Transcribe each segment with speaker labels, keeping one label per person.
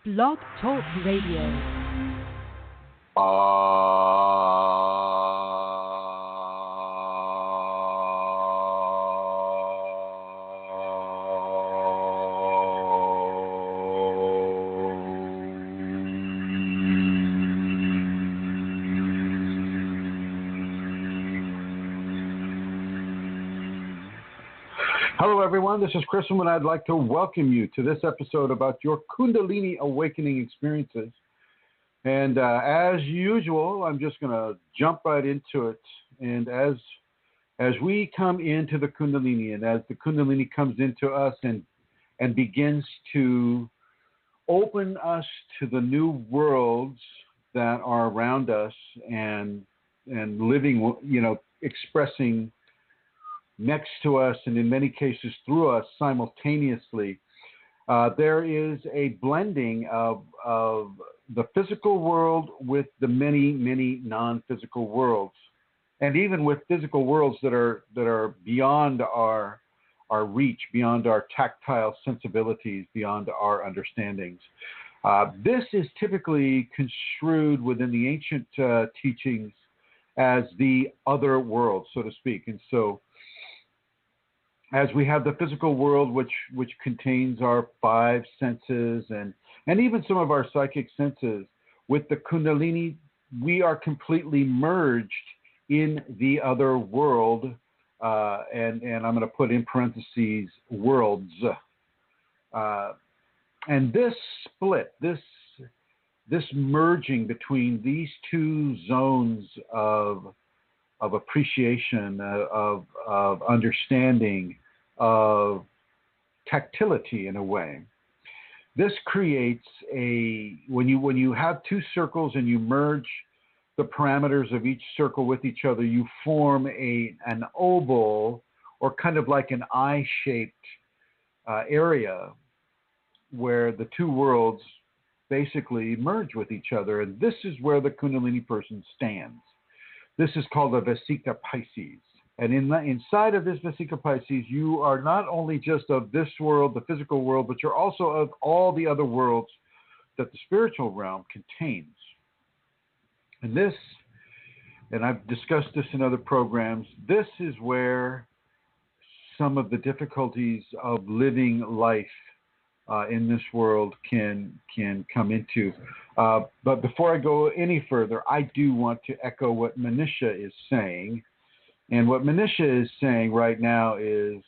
Speaker 1: BlogTalk Radio.
Speaker 2: Hello, everyone. This is Chrism, and I'd like to welcome you to this episode about your Kundalini awakening experiences. And as usual, I'm just going to jump right into it. And as we come into the Kundalini, and as the Kundalini comes into us and begins to open us to the new worlds that are around us and living, expressing next to us and in many cases through us simultaneously, there is a blending of the physical world with the many, many non-physical worlds, and even with physical worlds that are beyond our reach, beyond our tactile sensibilities, beyond our understandings. This is typically construed within the ancient teachings as the other world, so to speak. And so as we have the physical world, which contains our five senses and even some of our psychic senses, with the Kundalini, we are completely merged in the other world, and I'm going to put in parentheses, worlds. And this split, this merging between these two zones of appreciation, of understanding, of tactility in a way. This creates when you have two circles and you merge the parameters of each circle with each other, you form an oval or kind of like an eye-shaped area where the two worlds basically merge with each other. And this is where the Kundalini person stands. This is called a Vesika Pisces. And inside of this Vesika Pisces, you are not only just of this world, the physical world, but you're also of all the other worlds that the spiritual realm contains. And this, and I've discussed this in other programs, this is where some of the difficulties of living life in this world can come into. But before I go any further, I do want to echo what Manisha is saying. And what Manisha is saying right now is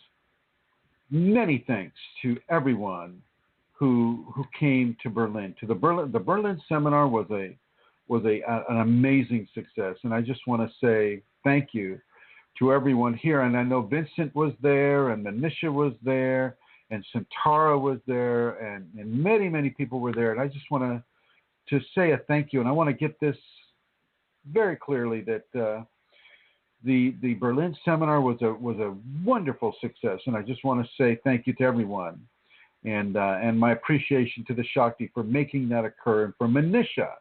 Speaker 2: many thanks to everyone who came to Berlin. The Berlin seminar was an amazing success, and I just want to say thank you to everyone here. And I know Vincent was there, and Manisha was there, and Santara was there, and many, many people were there. And I just want to say a thank you, and I want to get this very clearly that the Berlin seminar was a wonderful success, and I just want to say thank you to everyone, and my appreciation to the Shakti for making that occur, and for Manisha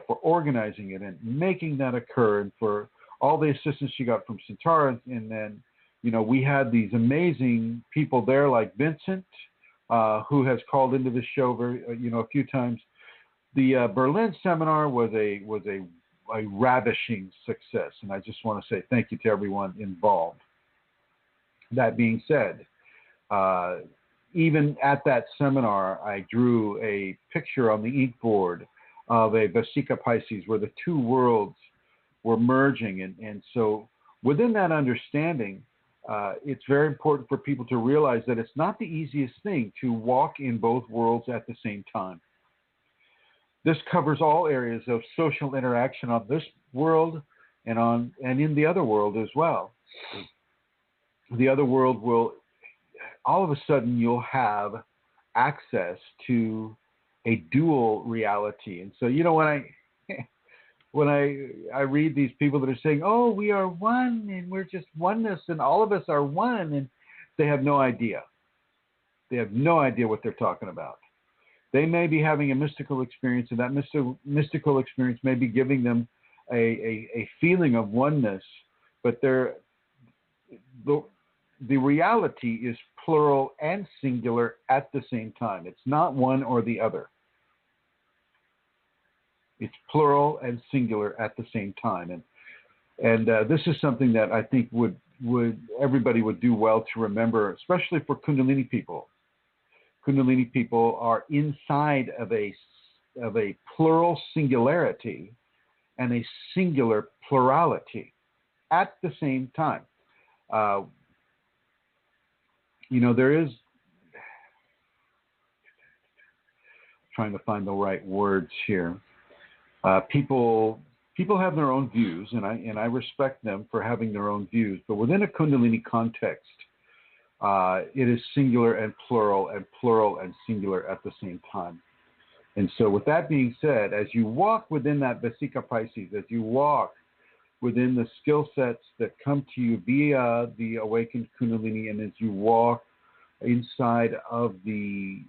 Speaker 2: for organizing it and making that occur, and for all the assistance she got from Santara. And then, we had these amazing people there like Vincent, who has called into the show a few times. The Berlin seminar was a ravishing success, and I just want to say thank you to everyone involved. That being said, even at that seminar, I drew a picture on the ink board of a Vesika Pisces where the two worlds were merging. And so within that understanding, it's very important for people to realize that it's not the easiest thing to walk in both worlds at the same time. This covers all areas of social interaction on this world and in the other world as well. The other world will, all of a sudden, you'll have access to a dual reality. And so, when I read these people that are saying, "Oh, we are one, and we're just oneness, and all of us are one," and they have no idea. They have no idea what they're talking about. They may be having a mystical experience, and that mystical experience may be giving them a feeling of oneness, but the reality is plural and singular at the same time. It's not one or the other. It's plural and singular at the same time. And this is something that I think would everybody would do well to remember, especially for Kundalini people. Kundalini people are inside of a plural singularity and a singular plurality at the same time. There is, trying to find the right words here. People have their own views, and I respect them for having their own views. But within a Kundalini context, it is singular and plural and singular at the same time. And so, with that being said, as you walk within that Vesika Pisces, as you walk within the skill sets that come to you via the awakened Kundalini, and as you walk inside of the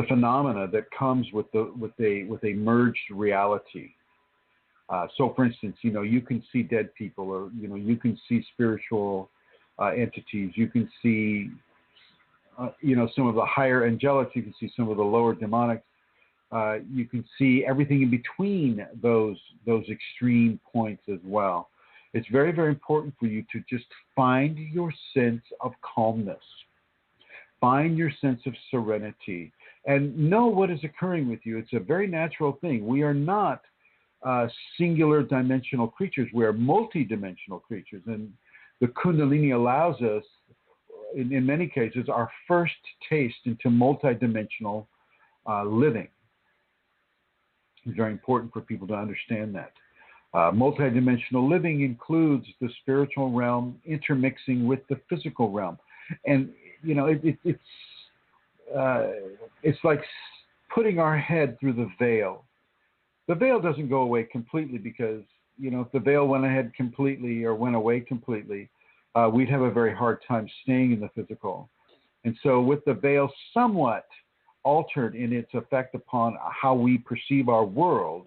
Speaker 2: phenomena that comes with a merged reality. So, for instance, you can see dead people, or you can see spiritual entities. You can see, some of the higher angelics. You can see some of the lower demonics. You can see everything in between those extreme points as well. It's very, very important for you to just find your sense of calmness, find your sense of serenity, and know what is occurring with you. It's a very natural thing. We are not singular dimensional creatures. We are multi-dimensional creatures. And the Kundalini allows us, in many cases, our first taste into multi-dimensional living. It's very important for people to understand that. Multi-dimensional living includes the spiritual realm intermixing with the physical realm. And, it's like putting our head through the veil. The veil doesn't go away completely because, if the veil went away completely, we'd have a very hard time staying in the physical. And so with the veil somewhat altered in its effect upon how we perceive our world,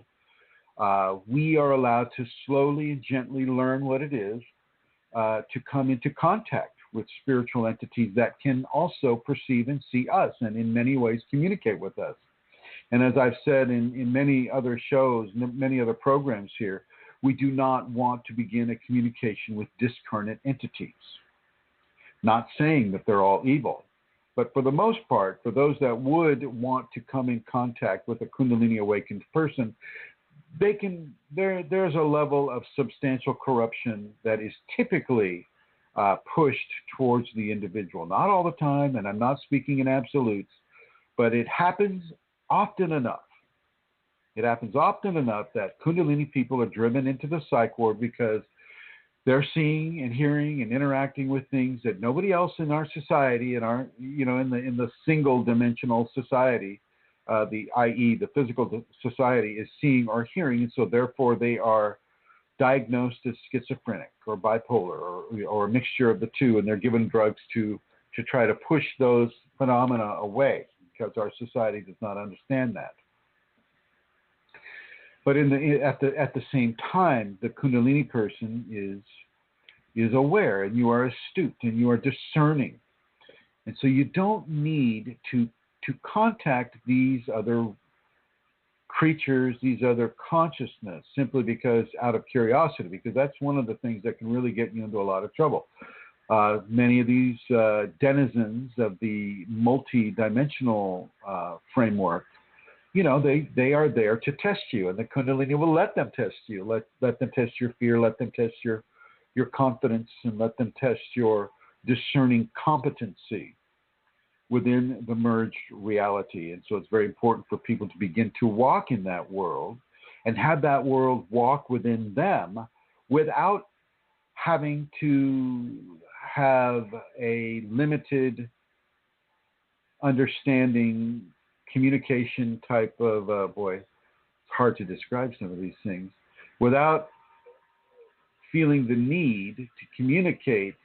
Speaker 2: we are allowed to slowly and gently learn what it is to come into contact with spiritual entities that can also perceive and see us and in many ways communicate with us. And as I've said in many other shows, many other programs here, we do not want to begin a communication with discarnate entities. Not saying that they're all evil, but for the most part, for those that would want to come in contact with a Kundalini awakened person, there's a level of substantial corruption that is typically pushed towards the individual. Not all the time, and I'm not speaking in absolutes, but it happens often enough. It happens often enough that Kundalini people are driven into the psych ward because they're seeing and hearing and interacting with things that nobody else in our society, in the single dimensional society, i.e. the physical society, is seeing or hearing, and so therefore they are diagnosed as schizophrenic or bipolar or a mixture of the two, and they're given drugs to try to push those phenomena away because our society does not understand that. But at the same time, the Kundalini person is aware, and you are astute, and you are discerning, and so you don't need to contact these other creatures, these other consciousness, simply because out of curiosity, because that's one of the things that can really get you into a lot of trouble. Many of these denizens of the multi-dimensional framework, they are there to test you, and the Kundalini will let them test you. Let them test your fear, let them test your confidence, and let them test your discerning competency within the merged reality. And so it's very important for people to begin to walk in that world and have that world walk within them without having to have a limited understanding, communication type of, it's hard to describe some of these things, without feeling the need to communicate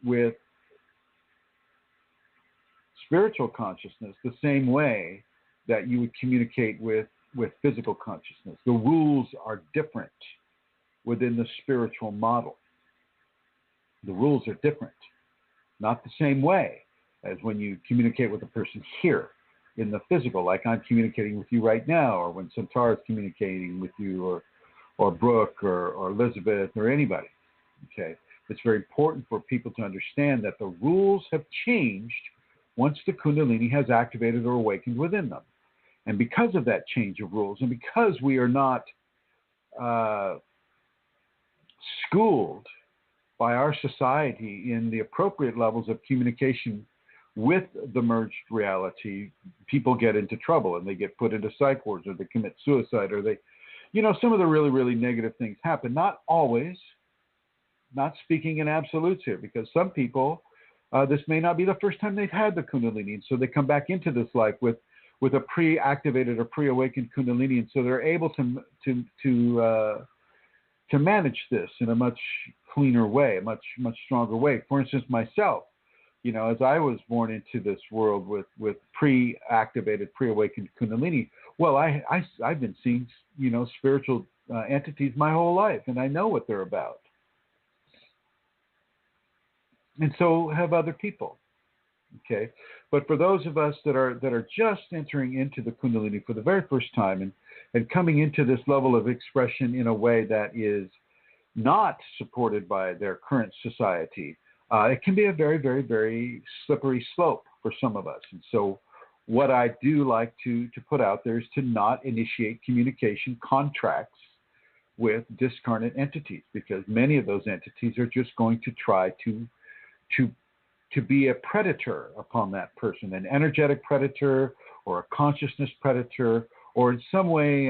Speaker 2: with spiritual consciousness the same way that you would communicate with physical consciousness. The rules are different within the spiritual model. The rules are different, not the same way as when you communicate with a person here in the physical, like I'm communicating with you right now, or when Centaur is communicating with you, or Brooke, or Elizabeth, or anybody. Okay, it's very important for people to understand that the rules have changed once the Kundalini has activated or awakened within them. And because of that change of rules, and because we are not schooled by our society in the appropriate levels of communication with the merged reality, people get into trouble and they get put into psych wards, or they commit suicide, or they, some of the really, really negative things happen. Not always, not speaking in absolutes here, because some people, this may not be the first time they've had the Kundalini, and so they come back into this life with a pre-activated or pre-awakened Kundalini, and so they're able to manage this in a much cleaner way, a much stronger way. For instance, myself, as I was born into this world with pre-activated, pre-awakened Kundalini, well, I've been seeing, spiritual entities my whole life, and I know what they're about. And so have other people. Okay, but for those of us that are just entering into the Kundalini for the very first time and coming into this level of expression in a way that is not supported by their current society, it can be a very, very, very slippery slope for some of us. And so what I do like to put out there is to not initiate communication contracts with discarnate entities, because many of those entities are just going to try to be a predator upon that person, an energetic predator or a consciousness predator, or in some way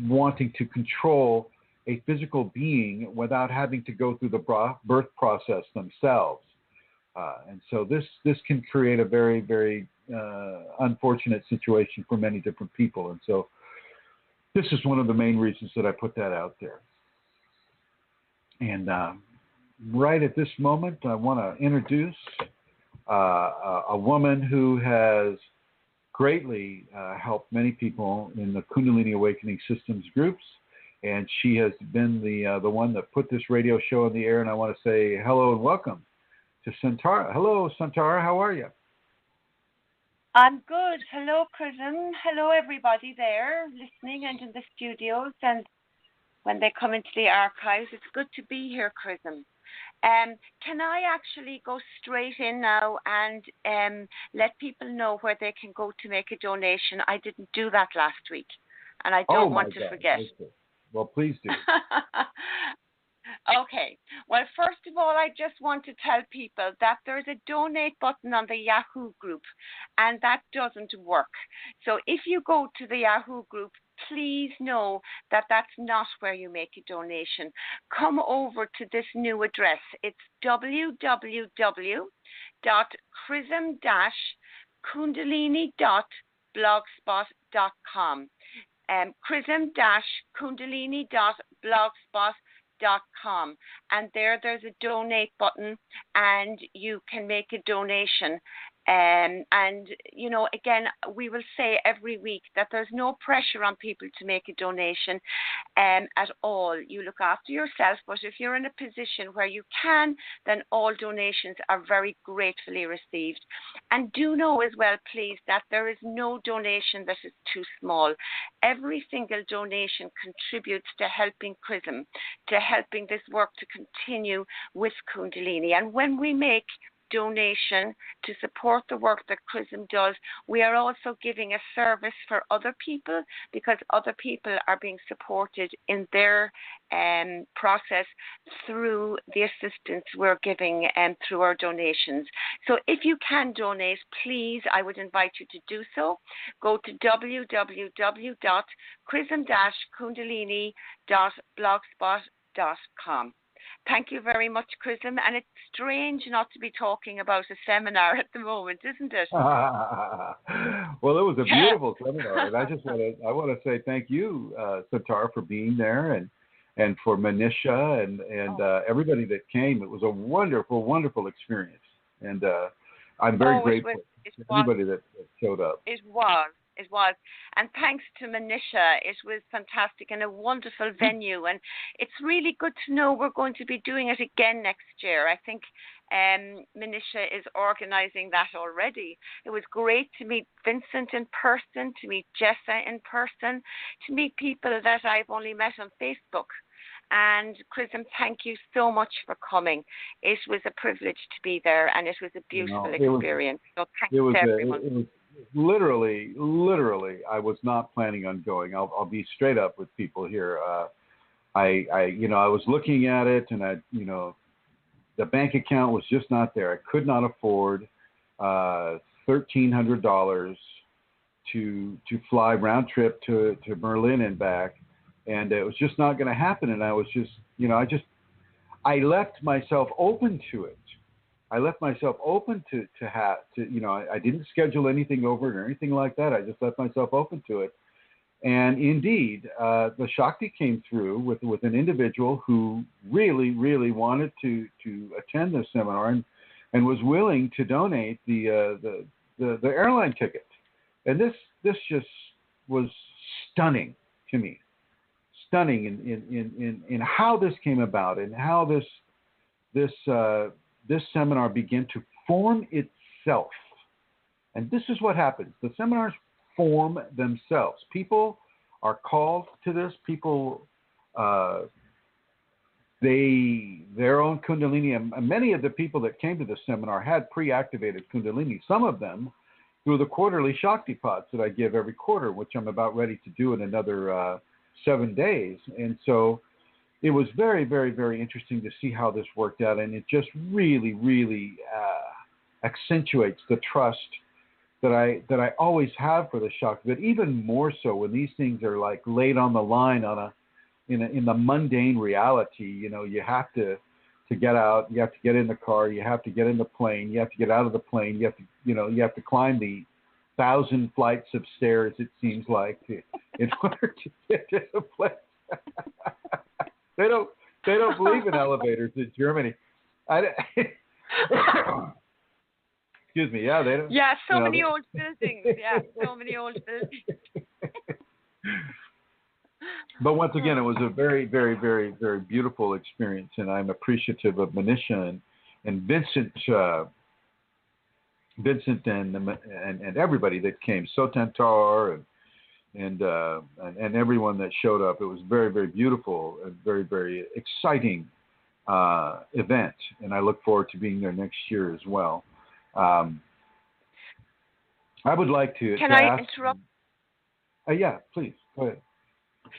Speaker 2: wanting to control a physical being without having to go through the birth process themselves. And so this can create a very, very unfortunate situation for many different people. And so this is one of the main reasons that I put that out there. And right at this moment, I want to introduce a woman who has greatly helped many people in the Kundalini Awakening Systems groups, and she has been the one that put this radio show in the air. And I want to say hello and welcome to Santara. Hello, Santara. How are you?
Speaker 3: I'm good. Hello, Chrism. Hello, everybody there listening and in the studios, and when they come into the archives. It's good to be here, Chrism. Can I actually go straight in now and let people know where they can go to make a donation? I didn't do that last week, and I don't want to forget.
Speaker 2: Okay. Well, please do.
Speaker 3: Okay. Well, first of all, I just want to tell people that there's a donate button on the Yahoo group, and that doesn't work. So if you go to the Yahoo group, please know that that's not where you make a donation. Come over to this new address. It's www.chrism-kundalini.blogspot.com. chrism-kundalini.blogspot.com, and there's a donate button, and you can make a donation. And, again, we will say every week that there's no pressure on people to make a donation at all. You look after yourself, but if you're in a position where you can, then all donations are very gratefully received. And do know as well, please, that there is no donation that is too small. Every single donation contributes to helping Chrism, to helping this work to continue with Kundalini. And when we make donation to support the work that Chrism does, we are also giving a service for other people, because other people are being supported in their process through the assistance we're giving through our donations. So if you can donate, please, I would invite you to do so. Go to www.chrism-kundalini.blogspot.com. Thank you very much, Chrism. And it's strange not to be talking about a seminar at the moment, isn't it?
Speaker 2: Well, it was a beautiful seminar, and I want to say thank you, Satar, for being there, and for Manisha and everybody that came. It was a wonderful, wonderful experience, and I'm very grateful to everybody that showed up.
Speaker 3: It was. It was. And thanks to Manisha, it was fantastic and a wonderful venue. And it's really good to know we're going to be doing it again next year. I think Manisha is organising that already. It was great to meet Vincent in person, to meet Jessa in person, to meet people that I've only met on Facebook. And Chrism, thank you so much for coming. It was a privilege to be there, and it was a beautiful experience. So thanks to everyone.
Speaker 2: It was literally, I was not planning on going. I'll be straight up with people here. I was looking at it, and the bank account was just not there. I could not afford $1,300 to fly round trip to Berlin and back. And it was just not going to happen. And I was just, I left myself open to it. I left myself open to I didn't schedule anything over it or anything like that. I just left myself open to it. And indeed, the Shakti came through with an individual who really, really wanted to attend the seminar and was willing to donate the airline ticket. And this just was stunning to me. Stunning in how this came about and how this seminar began to form itself. And this is what happens. The seminars form themselves. People are called to this. People, their own Kundalini, and many of the people that came to the seminar had pre-activated Kundalini. Some of them through the quarterly Shakti pots that I give every quarter, which I'm about ready to do in another 7 days. And so it was very, very, very interesting to see how this worked out. And it just really, really accentuates the trust that I always have for the Shakti, but even more so when these things are like laid on the line in the mundane reality. You have to get out, you have to get in the car, you have to get in the plane, you have to get out of the plane, you have to climb the 1,000 flights of stairs, it seems like, in order to get to the place. They don't believe in elevators in Germany. Excuse me. Yeah, they don't.
Speaker 3: Yeah, so many old buildings. Yeah, so many old buildings.
Speaker 2: But once again, it was a very, very, very, very beautiful experience, and I'm appreciative of Manisha and Vincent. Vincent and everybody that came, Sotantar and everyone that showed up. It was very, very beautiful and very, very exciting event, and I look forward to being there next year as well. I would like to.
Speaker 3: Can I interrupt?
Speaker 2: Yeah, please go ahead.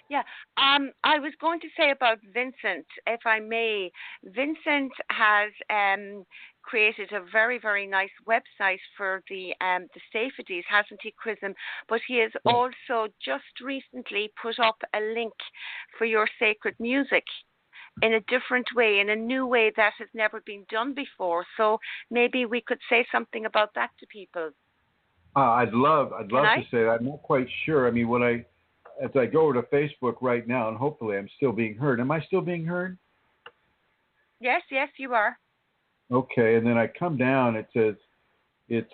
Speaker 3: Yeah, I was going to say about Vincent, if I may. Vincent has created a very, very nice website for the safeties, hasn't he, Chrism? But he has also just recently put up a link for your sacred music in a different way, in a new way that has never been done before. So maybe we could say something about that to people.
Speaker 2: I'd love to say that. I'm not quite sure. I mean, as I go over to Facebook right now, and hopefully I'm still being heard. Am I still being heard?
Speaker 3: Yes, you are.
Speaker 2: Okay, and then I come down. It says it's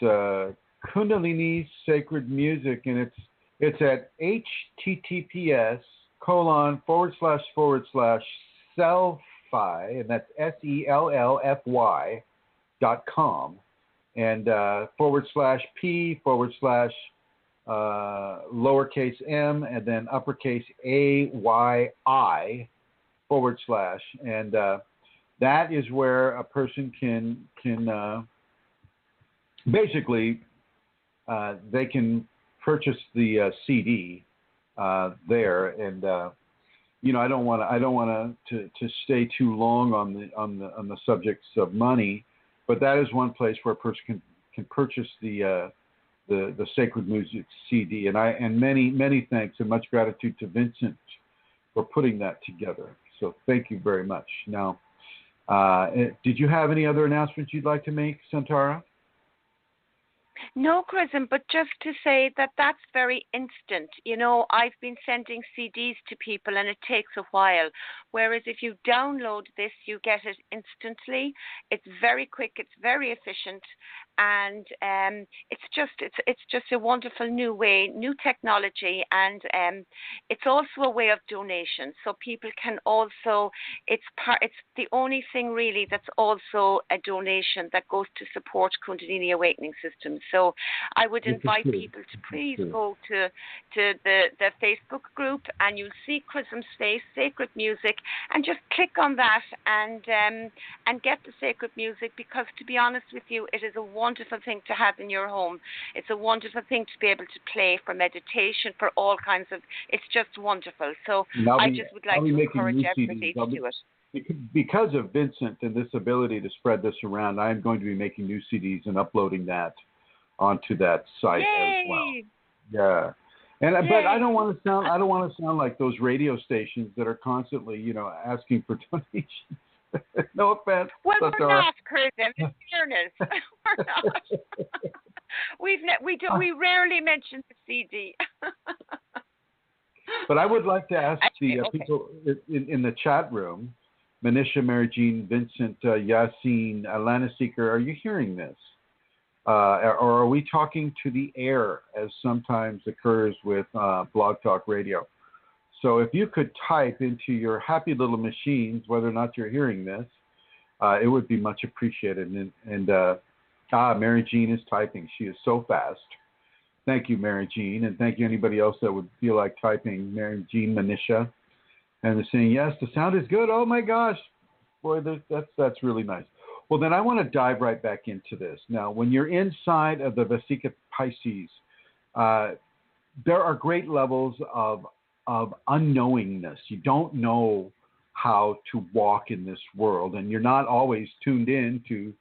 Speaker 2: Kundalini Sacred Music, and it's at https://selfy, and that's SELLFY.com, and /P/ lowercase m and then uppercase AYI / and that is where a person can basically they can purchase the CD there, and I don't want to stay too long on the subjects of money, but that is one place where a person can purchase the Sacred Music CD, and many thanks and much gratitude to Vincent for putting that together. So thank you very much. Now, did you have any other announcements you'd like to make, Santara?
Speaker 3: No, Chrism, but just to say that that's very instant. I've been sending CDs to people and it takes a while. Whereas if you download this, you get it instantly. It's very quick. It's very efficient. and it's just a wonderful new way, new technology, and it's also a way of donation. So people can also, it's the only thing really that's also a donation that goes to support Kundalini Awakening Systems. So I would invite people to please go to the Facebook group, and you'll see Chrism's face, Sacred Music, and just click on that and get the sacred music, because to be honest with you, it is a wonderful thing to have in your home. It's a wonderful thing to be able to play for meditation, for all kinds of, it's just wonderful. So I just would like to encourage everybody to do it.
Speaker 2: Because of Vincent and this ability to spread this around, I am going to be making new CDs and uploading that onto that site as well. Yeah. But I don't want to sound like those radio stations that are constantly, asking for donations. No offense.
Speaker 3: Well, we're not, Chrism. In fairness, we're not. We rarely mention the CD.
Speaker 2: But I would like to ask people in the chat room, Manisha, Mary Jean, Vincent, Yassine, Lana Seeker, are you hearing this? Or are we talking to the air, as sometimes occurs with Blog Talk Radio? So if you could type into your happy little machines whether or not you're hearing this, it would be much appreciated. And Mary Jean is typing. She is so fast. Thank you, Mary Jean, and thank you anybody else that would feel like typing Mary Jean, Manisha, and they're saying, yes, the sound is good. Oh, my gosh. Boy, that's really nice. Well, then I want to dive right back into this. Now, when you're inside of the Vesica Pisces, there are great levels of unknowingness. You don't know how to walk in this world, and you're not always tuned in to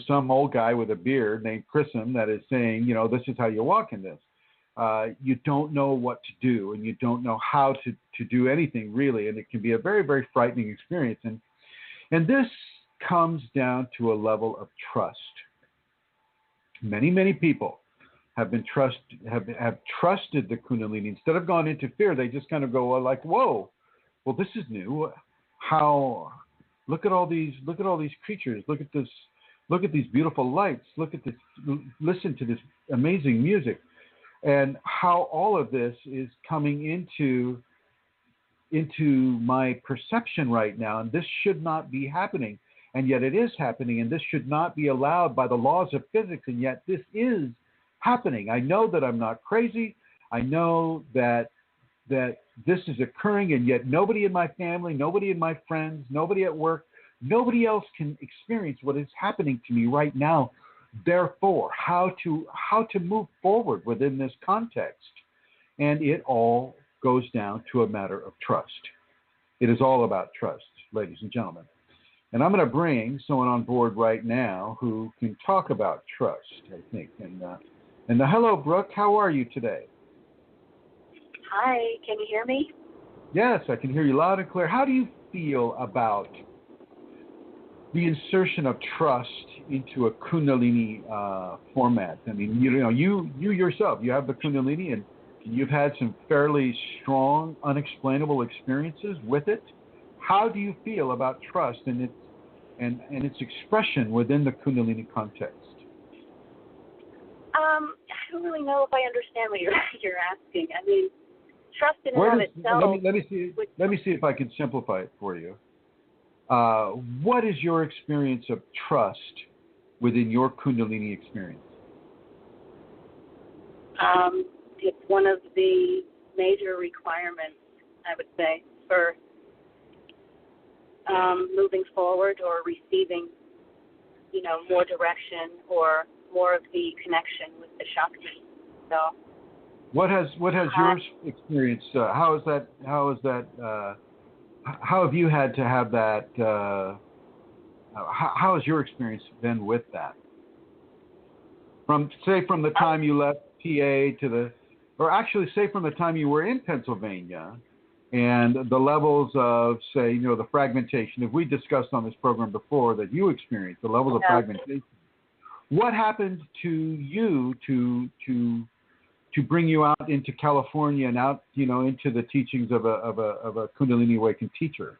Speaker 2: some old guy with a beard named Chrism that is saying, this is how you walk in this. You don't know what to do, and you don't know how to do anything really, and it can be a very, very frightening experience. And this comes down to a level of trust. Many, many people have trusted the Kunalini. Instead of going into fear, they just kind of go like, whoa, well, this is new. How, look at all these creatures. Look at this. Look at these beautiful lights. Look at this. Listen to this amazing music, and how all of this is coming into my perception right now. And this should not be happening, and yet it is happening. And this should not be allowed by the laws of physics, and yet this is happening. I know that I'm not crazy. I know that this is occurring, and yet nobody in my family, nobody in my friends, nobody at work, nobody else can experience what is happening to me right now. Therefore, how to move forward within this context. And it all goes down to a matter of trust. It is all about trust, ladies and gentlemen. And I'm going to bring someone on board right now who can talk about trust, I think. And hello, Brooke. How are you today?
Speaker 4: Hi. Can you hear me?
Speaker 2: Yes, I can hear you loud and clear. How do you feel about the insertion of trust into a Kundalini format? I mean, you yourself, you have the Kundalini, and you've had some fairly strong, unexplainable experiences with it. How do you feel about trust and its expression within the Kundalini context?
Speaker 4: I don't really know if I understand what you're asking. I mean, trust in and of itself.
Speaker 2: Let me see if I can simplify it for you. What is your experience of trust within your Kundalini experience?
Speaker 4: It's one of the major requirements, I would say, for moving forward or receiving, more direction or more of the connection with the Shakti. So,
Speaker 2: what has your experience? How have you had to have that? How has your experience been with that? From the time you left PA from the time you were in Pennsylvania, and the levels of, say, the fragmentation. If we discussed on this program before that you experienced the levels of fragmentation, what happened to you to bring you out into California and out, into the teachings of a Kundalini Awakened teacher?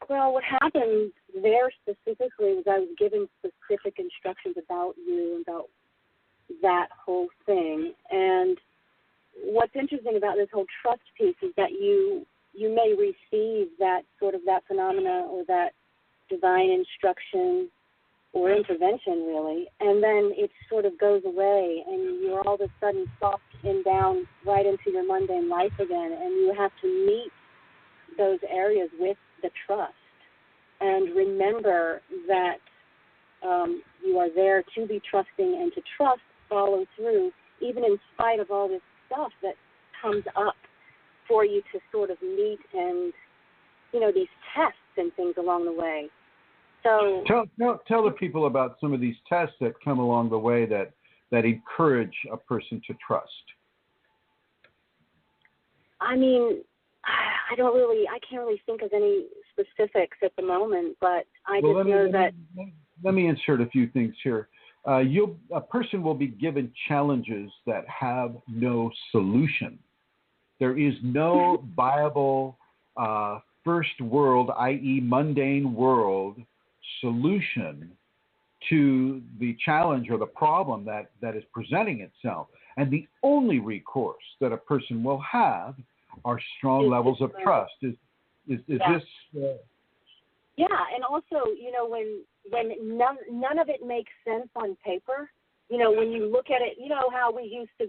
Speaker 4: Well, what happened there specifically was I was given specific instructions about you, about that whole thing. And what's interesting about this whole trust piece is that you may receive that sort of that phenomena or that divine instruction or intervention, really, and then it sort of goes away, and you're all of a sudden soft and down right into your mundane life again, and you have to meet those areas with the trust and remember that you are there to be trusting and to trust, follow through, even in spite of all this stuff that comes up for you to sort of meet and, these tests and things along the way. So
Speaker 2: tell the people about some of these tests that come along the way that encourage a person to trust.
Speaker 4: I mean, I can't really think of any specifics at the moment, but
Speaker 2: Let me insert a few things here. A person will be given challenges that have no solution. There is no viable first world, i.e. mundane world, solution to the challenge or the problem that is presenting itself. And the only recourse that a person will have are strong levels of trust. Is this?
Speaker 4: Yeah, and also, when none of it makes sense on paper, when you look at it, how we used to,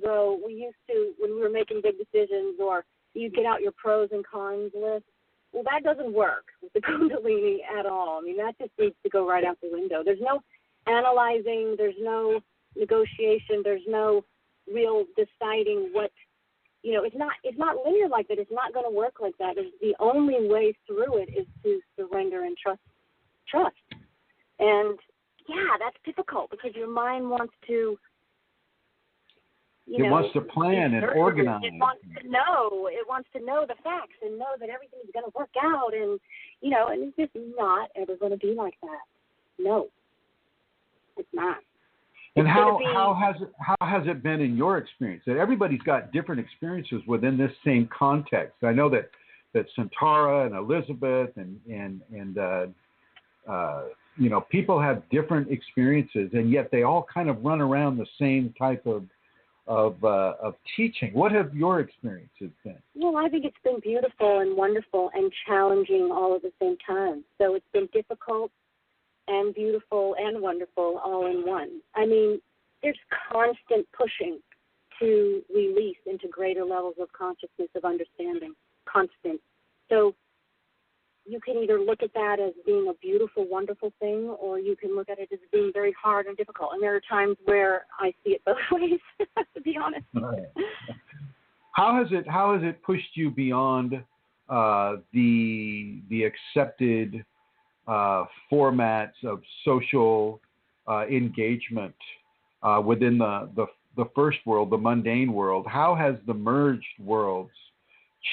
Speaker 4: when we were making big decisions, or you get out your pros and cons list. Well, that doesn't work with the Kundalini at all. I mean, that just needs to go right out the window. There's no analyzing. There's no negotiation. There's no real deciding what, it's not linear like that. It's not going to work like that. The only way through it is to surrender and trust. And, yeah, that's difficult because your mind wants to,
Speaker 2: it wants to plan and organize.
Speaker 4: It wants to know the facts and know that everything's going to work out, and and it's just not ever going to be like that. No, it's not.
Speaker 2: And how has it been in your experience? That everybody's got different experiences within this same context. I know that Santara and Elizabeth and people have different experiences, and yet they all kind of run around the same type of teaching. What have your experiences been?
Speaker 4: Well, I think it's been beautiful and wonderful and challenging all at the same time. So it's been difficult and beautiful and wonderful all in one. I mean, there's constant pushing to release into greater levels of consciousness, of understanding, constant. So you can either look at that as being a beautiful, wonderful thing, or you can look at it as being very hard and difficult. And there are times where I see it both ways, to be honest.
Speaker 2: Right. How has it pushed you beyond the accepted formats of social engagement within the first world, the mundane world? How has the merged worlds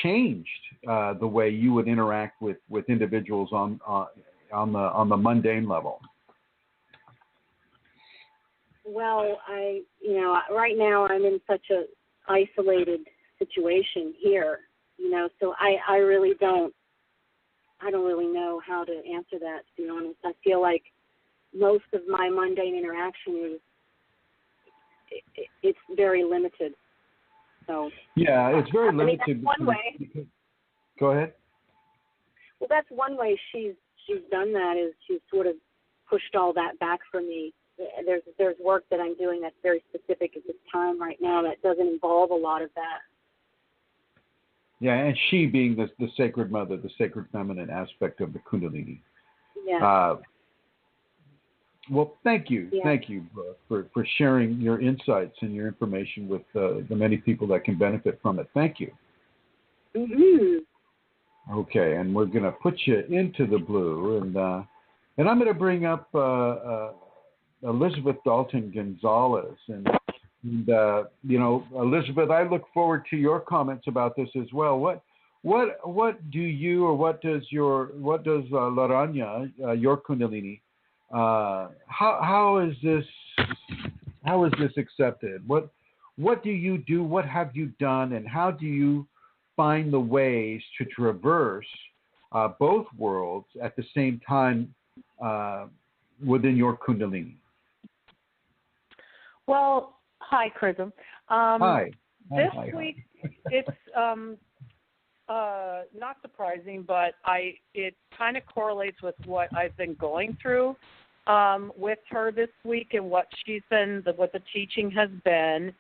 Speaker 2: changed the way you would interact with individuals on the mundane level?
Speaker 4: Well, right now I'm in such a isolated situation here, so I really don't really know how to answer that, to be honest. I feel like most of my mundane interaction it's very limited. So
Speaker 2: yeah, it's very limited.
Speaker 4: That's one way.
Speaker 2: Go ahead.
Speaker 4: Well, that's one way she's done that, is she's sort of pushed all that back for me. There's work that I'm doing that's very specific at this time right now that doesn't involve a lot of that.
Speaker 2: Yeah, and she being the sacred mother, the sacred feminine aspect of the Kundalini.
Speaker 4: Yeah.
Speaker 2: Well, thank you.
Speaker 4: Yeah.
Speaker 2: Thank you for sharing your insights and your information with the many people that can benefit from it. Thank you.
Speaker 4: Mm-hmm.
Speaker 2: Okay, and we're going to put you into the blue, and I'm going to bring up Elizabeth Dalton Gonzalez, and Elizabeth, I look forward to your comments about this as well. What do you, or what does Laranya, your Kundalini, how is this accepted? What do you do? What have you done? And how do you find the ways to traverse both worlds at the same time within your Kundalini?
Speaker 5: Well, hi, Chrism.
Speaker 2: Hi.
Speaker 5: This
Speaker 2: Hi.
Speaker 5: week, it's not surprising, but it kind of correlates with what I've been going through with her this week and what what the teaching has been.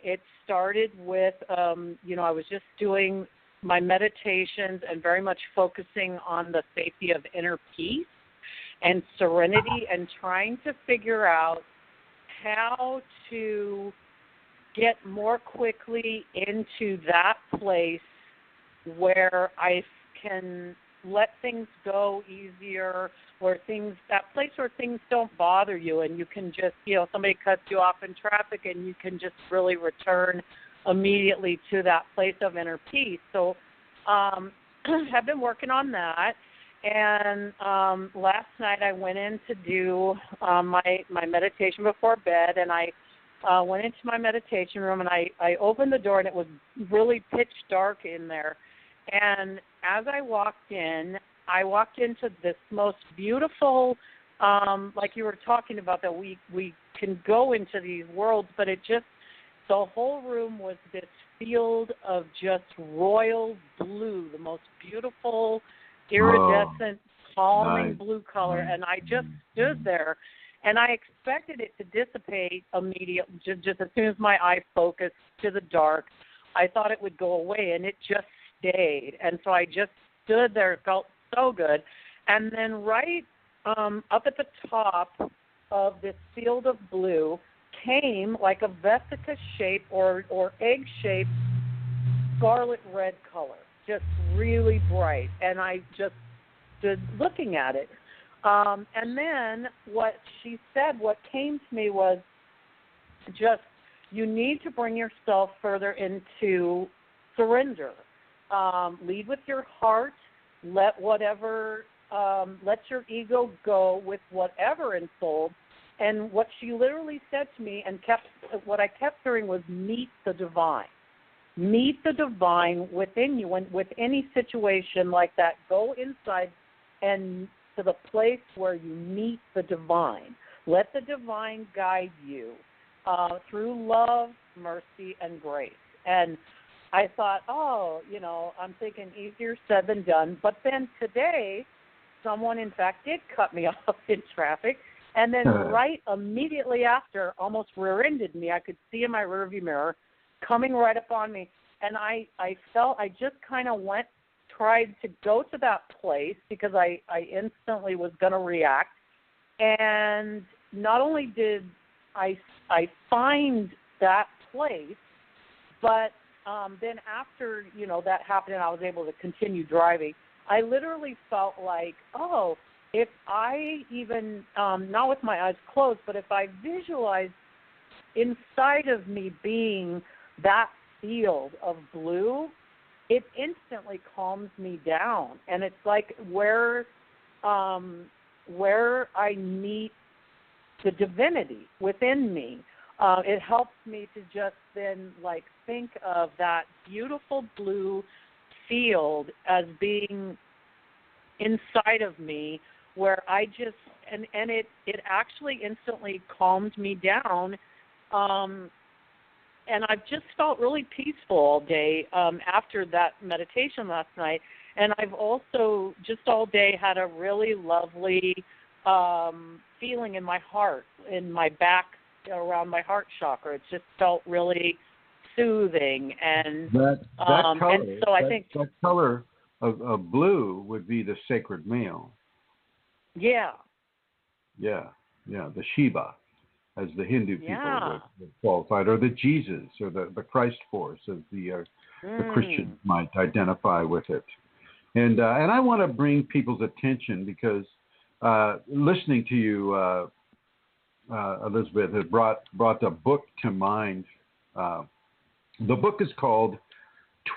Speaker 5: It started with, I was just doing my meditations and very much focusing on the safety of inner peace and serenity and trying to figure out how to get more quickly into that place where I can let things go easier, that place where things don't bother you and you can just, somebody cuts you off in traffic and you can just really return immediately to that place of inner peace. So I've been working on that. And last night I went in to do my meditation before bed, and I went into my meditation room and I opened the door and it was really pitch dark in there. And as I walked into this most beautiful, like you were talking about, that we can go into these worlds, but the whole room was this field of just royal blue, the most beautiful, iridescent, calming blue color. And I just stood there, and I expected it to dissipate immediately, just as soon as my eye focused to the dark. I thought it would go away, and it just stayed. And so I just stood there. It felt so good. And then right up at the top of this field of blue came like a vesica shape or egg-shaped scarlet red color, just really bright. And I just stood looking at it. And then what she said, what came to me was just, you need to bring yourself further into surrender. Lead with your heart. Let your ego go with whatever unfolds. And what she literally said to me and what I kept hearing was, meet the divine. Meet the divine within you. And with any situation like that, go inside and to the place where you meet the divine. Let the divine guide you through love, mercy, and grace. And I thought, I'm thinking easier said than done. But then today, someone, in fact, did cut me off in traffic. And then right immediately after, almost rear-ended me. I could see in my rearview mirror coming right up on me. And I felt, I just kind of tried to go to that place because I instantly was going to react. And not only did I find that place, but then after, that happened and I was able to continue driving, I literally felt like, if I even, not with my eyes closed, but if I visualize inside of me being that field of blue, it instantly calms me down. And it's like where I meet the divinity within me. It helps me to just then think of that beautiful blue field as being inside of me, where I just and it actually instantly calmed me down, and I've just felt really peaceful all day after that meditation last night. And I've also just all day had a really lovely feeling in my heart, in my back, around my heart chakra. It just felt really soothing, and
Speaker 2: that color,
Speaker 5: and so I think
Speaker 2: that color of blue would be the sacred male.
Speaker 5: Yeah.
Speaker 2: The Shiva, as the Hindu people would qualify it, or the Jesus, or the Christ force, as the Christians might identify with it. And I want to bring people's attention because listening to you, Elizabeth, has brought a book to mind. The book is called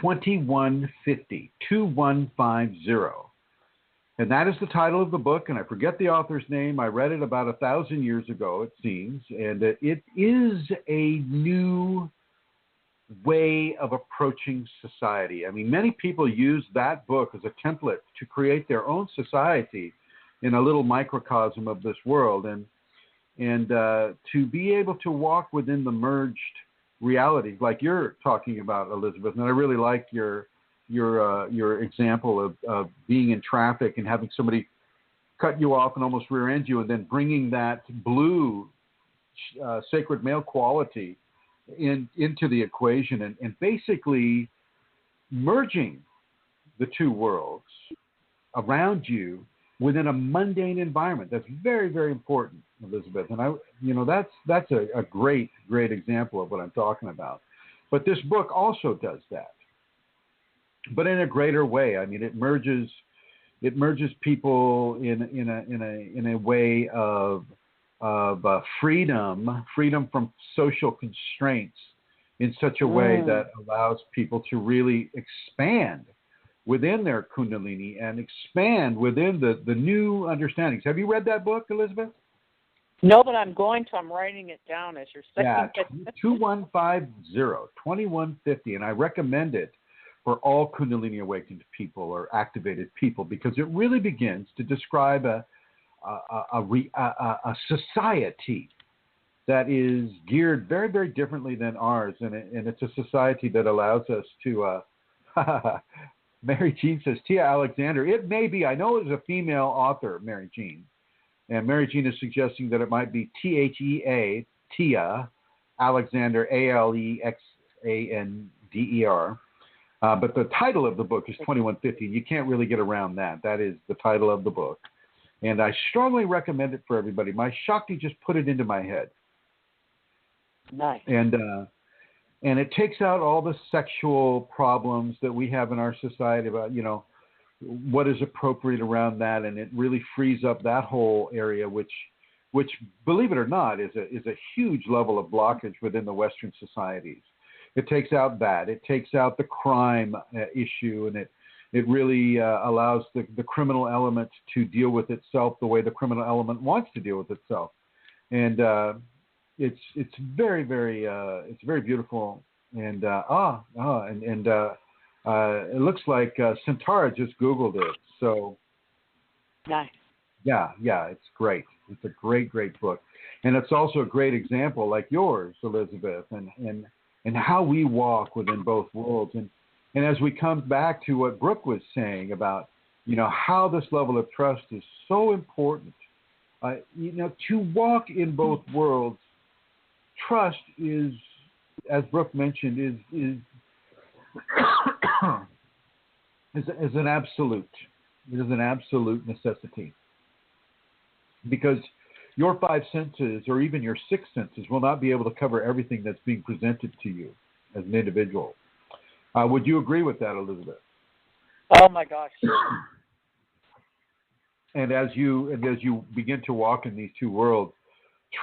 Speaker 2: 2150, 2150. And that is the title of the book, and I forget the author's name. I read it about 1,000 years ago, it seems, and it is a new way of approaching society. I mean, many people use that book as a template to create their own society in a little microcosm of this world, and to be able to walk within the merged realities, like you're talking about, Elizabeth. And I really like your example of being in traffic and having somebody cut you off and almost rear end you, and then bringing that blue sacred male quality into the equation, and basically merging the two worlds around you within a mundane environment. That's very, very important, Elizabeth. And that's a great example of what I'm talking about. But this book also does that, but in a greater way. I mean, it merges people in a way of freedom from social constraints in such a way that allows people to really expand within their Kundalini and expand within the new understandings. Have you read that book, Elizabeth?
Speaker 5: No, but I'm going to. I'm writing it down as you're saying.
Speaker 2: Yeah, 2150, and I recommend it for all Kundalini awakened people or activated people, because it really begins to describe a society that is geared very, very differently than ours, and it's a society that allows us to. Mary Jean says, Tia Alexander. It may be. I know it's a female author, Mary Jean, and Mary Jean is suggesting that it might be Thea, Tia Alexander, Alexander. But the title of the book is 2150. You can't really get around that. That is the title of the book. And I strongly recommend it for everybody. My Shakti just put it into my head.
Speaker 5: Nice.
Speaker 2: And it takes out all the sexual problems that we have in our society about, what is appropriate around that. And it really frees up that whole area, which believe it or not, is a huge level of blockage within the Western societies. It takes out that. It takes out the crime issue, and it really allows the criminal element to deal with itself the way the criminal element wants to deal with itself. And it's very, very it's very beautiful. And it looks like Centaura just Googled it. So
Speaker 5: nice.
Speaker 2: Yeah, it's great. It's a great book, and it's also a great example, like yours, Elizabeth, and how we walk within both worlds. And as we come back to what Brooke was saying about, how this level of trust is so important, to walk in both worlds, trust is, as Brooke mentioned, is an absolute. It is an absolute necessity, because your five senses, or even your six senses, will not be able to cover everything that's being presented to you as an individual. Would you agree with that, Elizabeth?
Speaker 5: Oh my gosh.
Speaker 2: And as you begin to walk in these two worlds,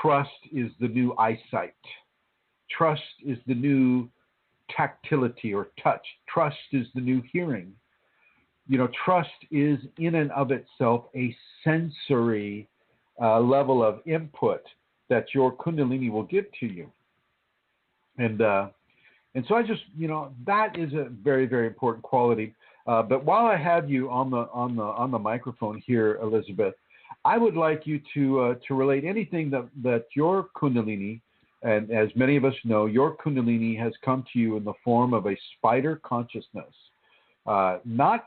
Speaker 2: trust is the new eyesight. Trust is the new tactility or touch. Trust is the new hearing. Trust is in and of itself a sensory level of input that your Kundalini will give to you. And so I just, that is a very, very important quality. But while I have you on the microphone here, Elizabeth, I would like you to relate anything that your Kundalini, and as many of us know, your Kundalini has come to you in the form of a spider consciousness. Not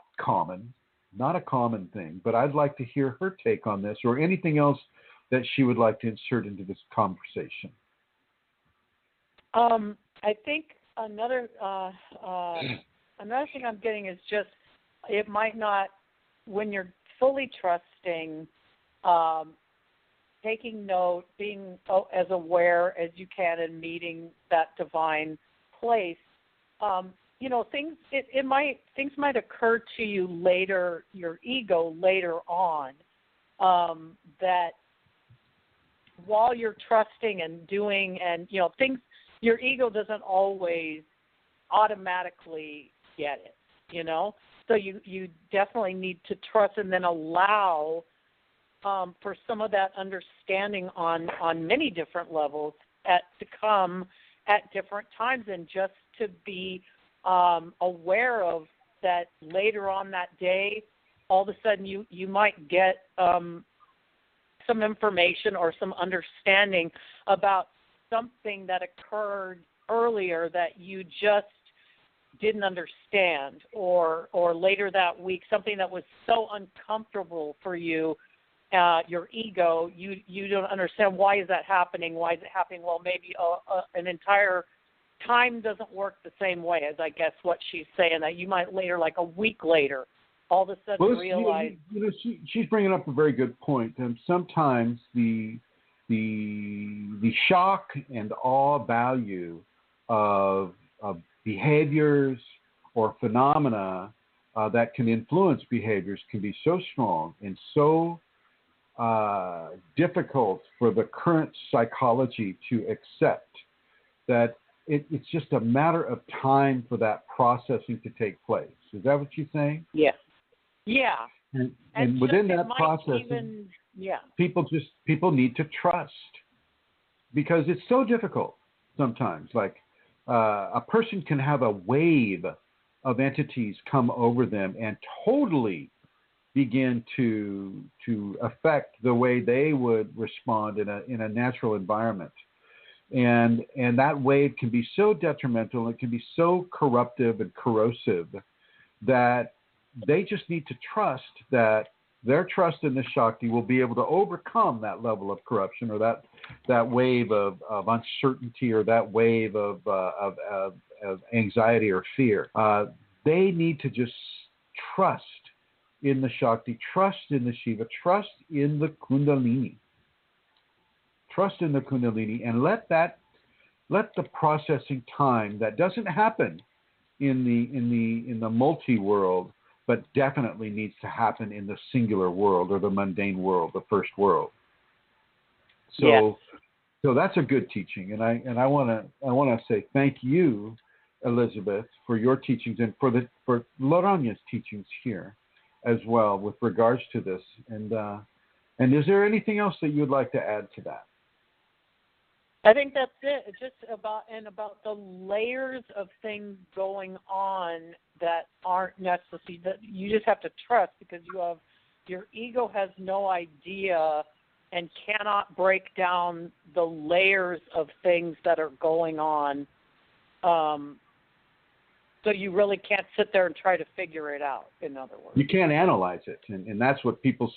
Speaker 2: a common thing, but I'd like to hear her take on this, or anything else that she would like to insert into this conversation.
Speaker 5: I think another thing I'm getting is just, it might not, when you're fully trusting, taking note, being as aware as you can and meeting that divine place, things might occur to you later, your ego later on, that while you're trusting and doing, and things, your ego doesn't always automatically get it, So you definitely need to trust, and then allow for some of that understanding on many different levels to come at different times, and just to be aware of that later on that day, all of a sudden you might get some information or some understanding about something that occurred earlier that you just didn't understand, or later that week, something that was so uncomfortable for you, your ego, you don't understand, why is that happening? Why is it happening? Well, maybe an entire time doesn't work the same way as, I guess, what she's saying, that you might later, like a week later, all of a sudden realize.
Speaker 2: She's bringing up a very good point. And sometimes the shock and awe value of behaviors or phenomena that can influence behaviors can be so strong and so difficult for the current psychology to accept that it's just a matter of time for that processing to take place. Is that what you're saying?
Speaker 5: Yes. Yeah.
Speaker 2: And within that process, people need to trust, because it's so difficult sometimes. Like a person can have a wave of entities come over them and totally begin to affect the way they would respond in a natural environment. And that wave can be so detrimental, it can be so corruptive and corrosive that they just need to trust that their trust in the Shakti will be able to overcome that level of corruption, or that wave of uncertainty, or that wave of anxiety or fear. They need to just trust in the Shakti, trust in the Shiva, trust in the Kundalini. Trust in the Kunalini, and let the processing time that doesn't happen in the multi-world, but definitely needs to happen in the singular world, or the mundane world, the first world. So that's a good teaching, and I want to say thank you, Elizabeth, for your teachings, and for Laranya's teachings here as well with regards to this. And is there anything else that you'd like to add to that?
Speaker 5: I think that's it. It's just about the layers of things going on that aren't necessary, that you just have to trust, because your ego has no idea and cannot break down the layers of things that are going on. So you really can't sit there and try to figure it out, in other words.
Speaker 2: You can't analyze it, and that's what people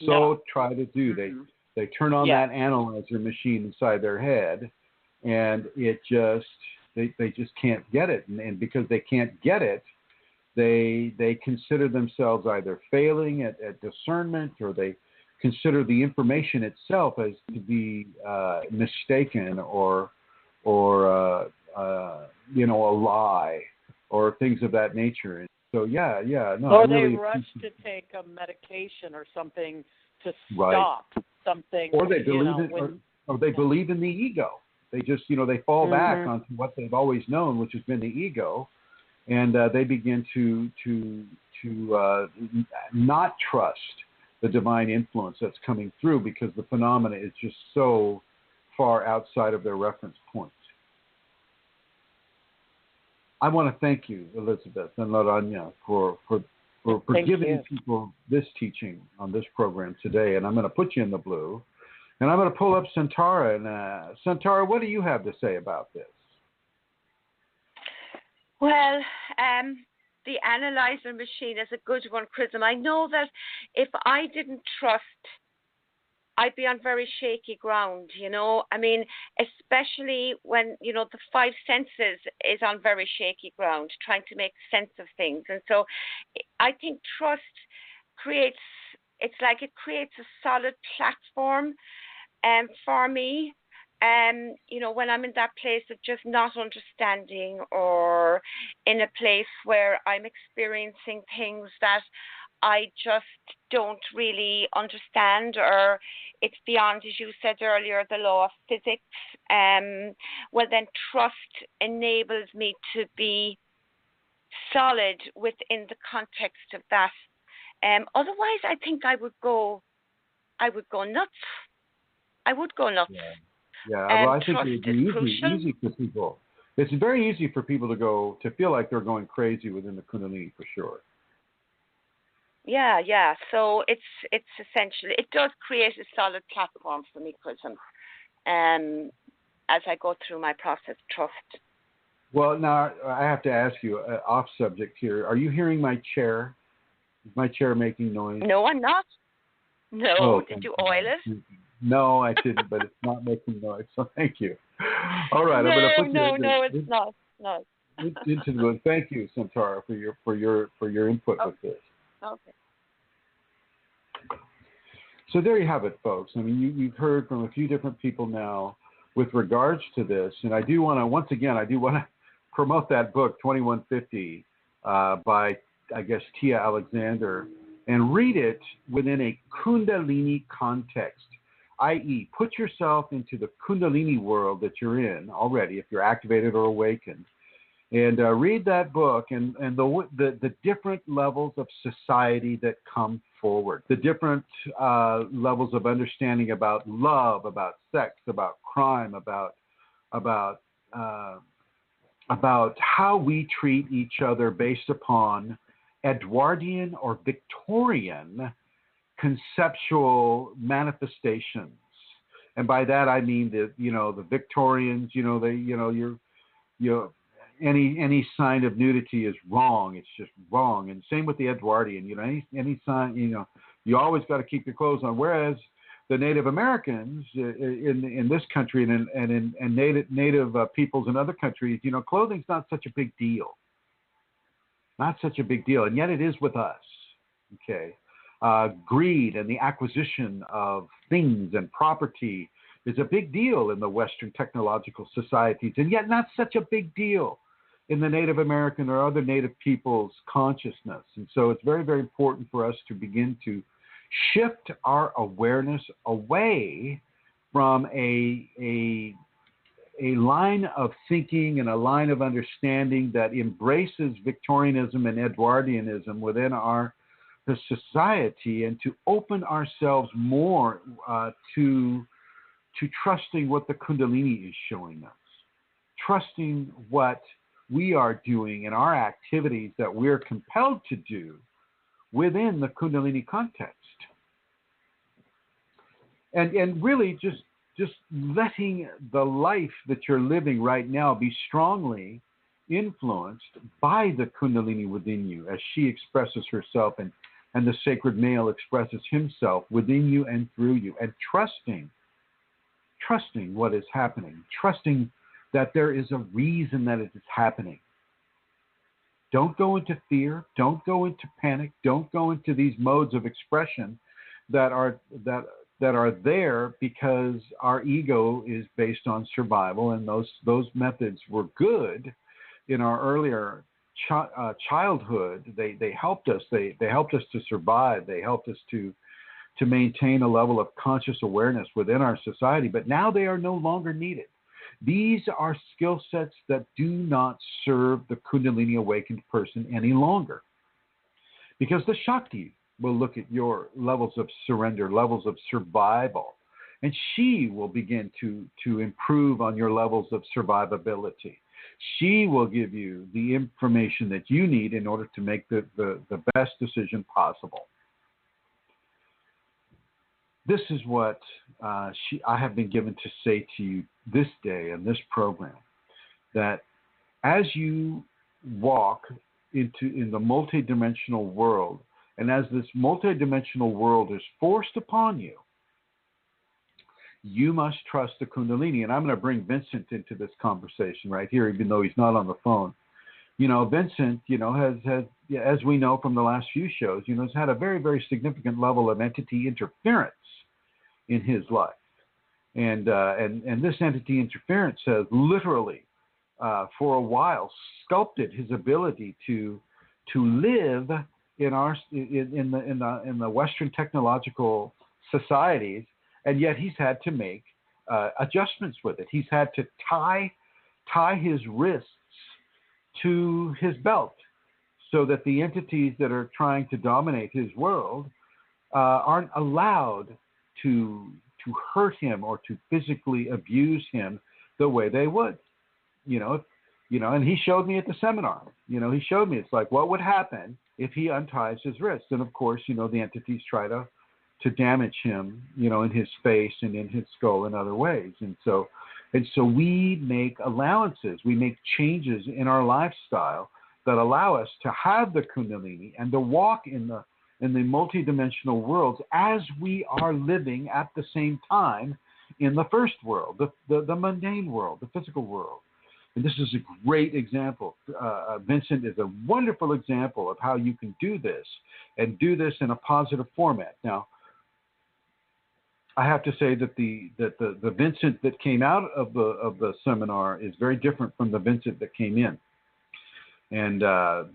Speaker 2: try to do. Mm-hmm. They turn on that analyzer machine inside their head, and it just they just can't get it, and because they can't get it, they consider themselves either failing at discernment, or they consider the information itself as to be mistaken, or a lie, or things of that nature. And so
Speaker 5: or they rush to take a medication or something to stop something,
Speaker 2: or they believe or they believe in the ego. They just, they fall back onto what they've always known, which has been the ego, and they begin to not trust the divine influence that's coming through, because the phenomena is just so far outside of their reference point. I want to thank you, Elizabeth and Laranya, for giving people this teaching on this program today. And I'm going to put you in the blue. And I'm going to pull up Santara. And Santara, what do you have to say about this?
Speaker 3: Well, the analyzer machine is a good one, Chrism. I know that if I didn't trust, I'd be on very shaky ground, I mean, especially when, the five senses is on very shaky ground, trying to make sense of things. And so I think trust creates a solid platform for me. When I'm in that place of just not understanding, or in a place where I'm experiencing things that I just don't really understand, or it's beyond, as you said earlier, the law of physics, well, then trust enables me to be solid within the context of that. Otherwise, I think I would go nuts. I would go nuts.
Speaker 2: Yeah, well, I think it would be easy for people. It's very easy for people to feel like they're going crazy within the Kundalini for sure.
Speaker 3: Yeah. So it's essentially, it does create a solid platform for me, Chrism, as I go through my process, trust.
Speaker 2: Well, now I have to ask you, off subject here. Are you hearing my chair? Is my chair making noise?
Speaker 3: No, I'm not. No,
Speaker 2: Oh,
Speaker 3: did you oil it?
Speaker 2: No, I didn't, but it's not making noise, so thank you. All right, I'm going to put
Speaker 3: No, it's not. No.
Speaker 2: into the. Thank you, Santara, for your input with this.
Speaker 3: Okay.
Speaker 2: So there you have it, folks. I mean, you've heard from a few different people now with regards to this, and I do want to promote that book, 2150, by, I guess, Tia Alexander, and read it within a Kundalini context, i.e., put yourself into the Kundalini world that you're in already, if you're activated or awakened, and read that book and the different levels of society that come forward, the different levels of understanding about love, about sex, about crime, about how we treat each other based upon Edwardian or Victorian conceptual manifestations. And by that I mean the Victorians, any sign of nudity is wrong. It's just wrong. And same with the Edwardian, any sign, you always got to keep your clothes on. Whereas the Native Americans in this country and Native peoples in other countries, clothing's not such a big deal. Not such a big deal. And yet it is with us. Okay. Greed and the acquisition of things and property is a big deal in the Western technological societies, and yet not such a big deal in the Native American or other Native people's consciousness. And so it's very, very important for us to begin to shift our awareness away from a line of thinking and a line of understanding that embraces Victorianism and Edwardianism within the society, and to open ourselves more to trusting what the Kundalini is showing us, trusting what we are doing in our activities that we're compelled to do within the Kundalini context. And really just letting the life that you're living right now be strongly influenced by the Kundalini within you as she expresses herself and the sacred male expresses himself within you and through you, and trusting what is happening, trusting that there is a reason that it is happening. Don't go into fear. Don't go into panic. Don't go into these modes of expression that are there because our ego is based on survival, and those methods were good in our earlier childhood. They helped us. They helped us to survive. They helped us to maintain a level of conscious awareness within our society, but now they are no longer needed. These are skill sets that do not serve the Kundalini awakened person any longer, because the Shakti will look at your levels of surrender, levels of survival, and she will begin to improve on your levels of survivability. She will give you the information that you need in order to make the best decision possible. This is what I have been given to say to you this day in this program, that as you walk in the multidimensional world, and as this multidimensional world is forced upon you, you must trust the Kundalini. And I'm going to bring Vincent into this conversation right here, even though he's not on the phone. Vincent, has, as we know from the last few shows, has had a very, very significant level of entity interference in his life. And this entity interference has literally, for a while, sculpted his ability to live in the Western technological societies, and yet he's had to make adjustments with it. He's had to tie his wrists to his belt so that the entities that are trying to dominate his world aren't allowed to hurt him or to physically abuse him the way they would. And he showed me at the seminar. He showed me, it's like, what would happen if he unties his wrists? And of course, the entities try to damage him, in his face and in his skull in other ways. And so we make allowances, we make changes in our lifestyle that allow us to have the Kundalini and to walk in the multidimensional worlds as we are living at the same time in the first world, the mundane world, the physical world. And this is a great example. Vincent is a wonderful example of how you can do this and do this in a positive format. Now, I have to say that the Vincent that came out of the seminar is very different from the Vincent that came in. And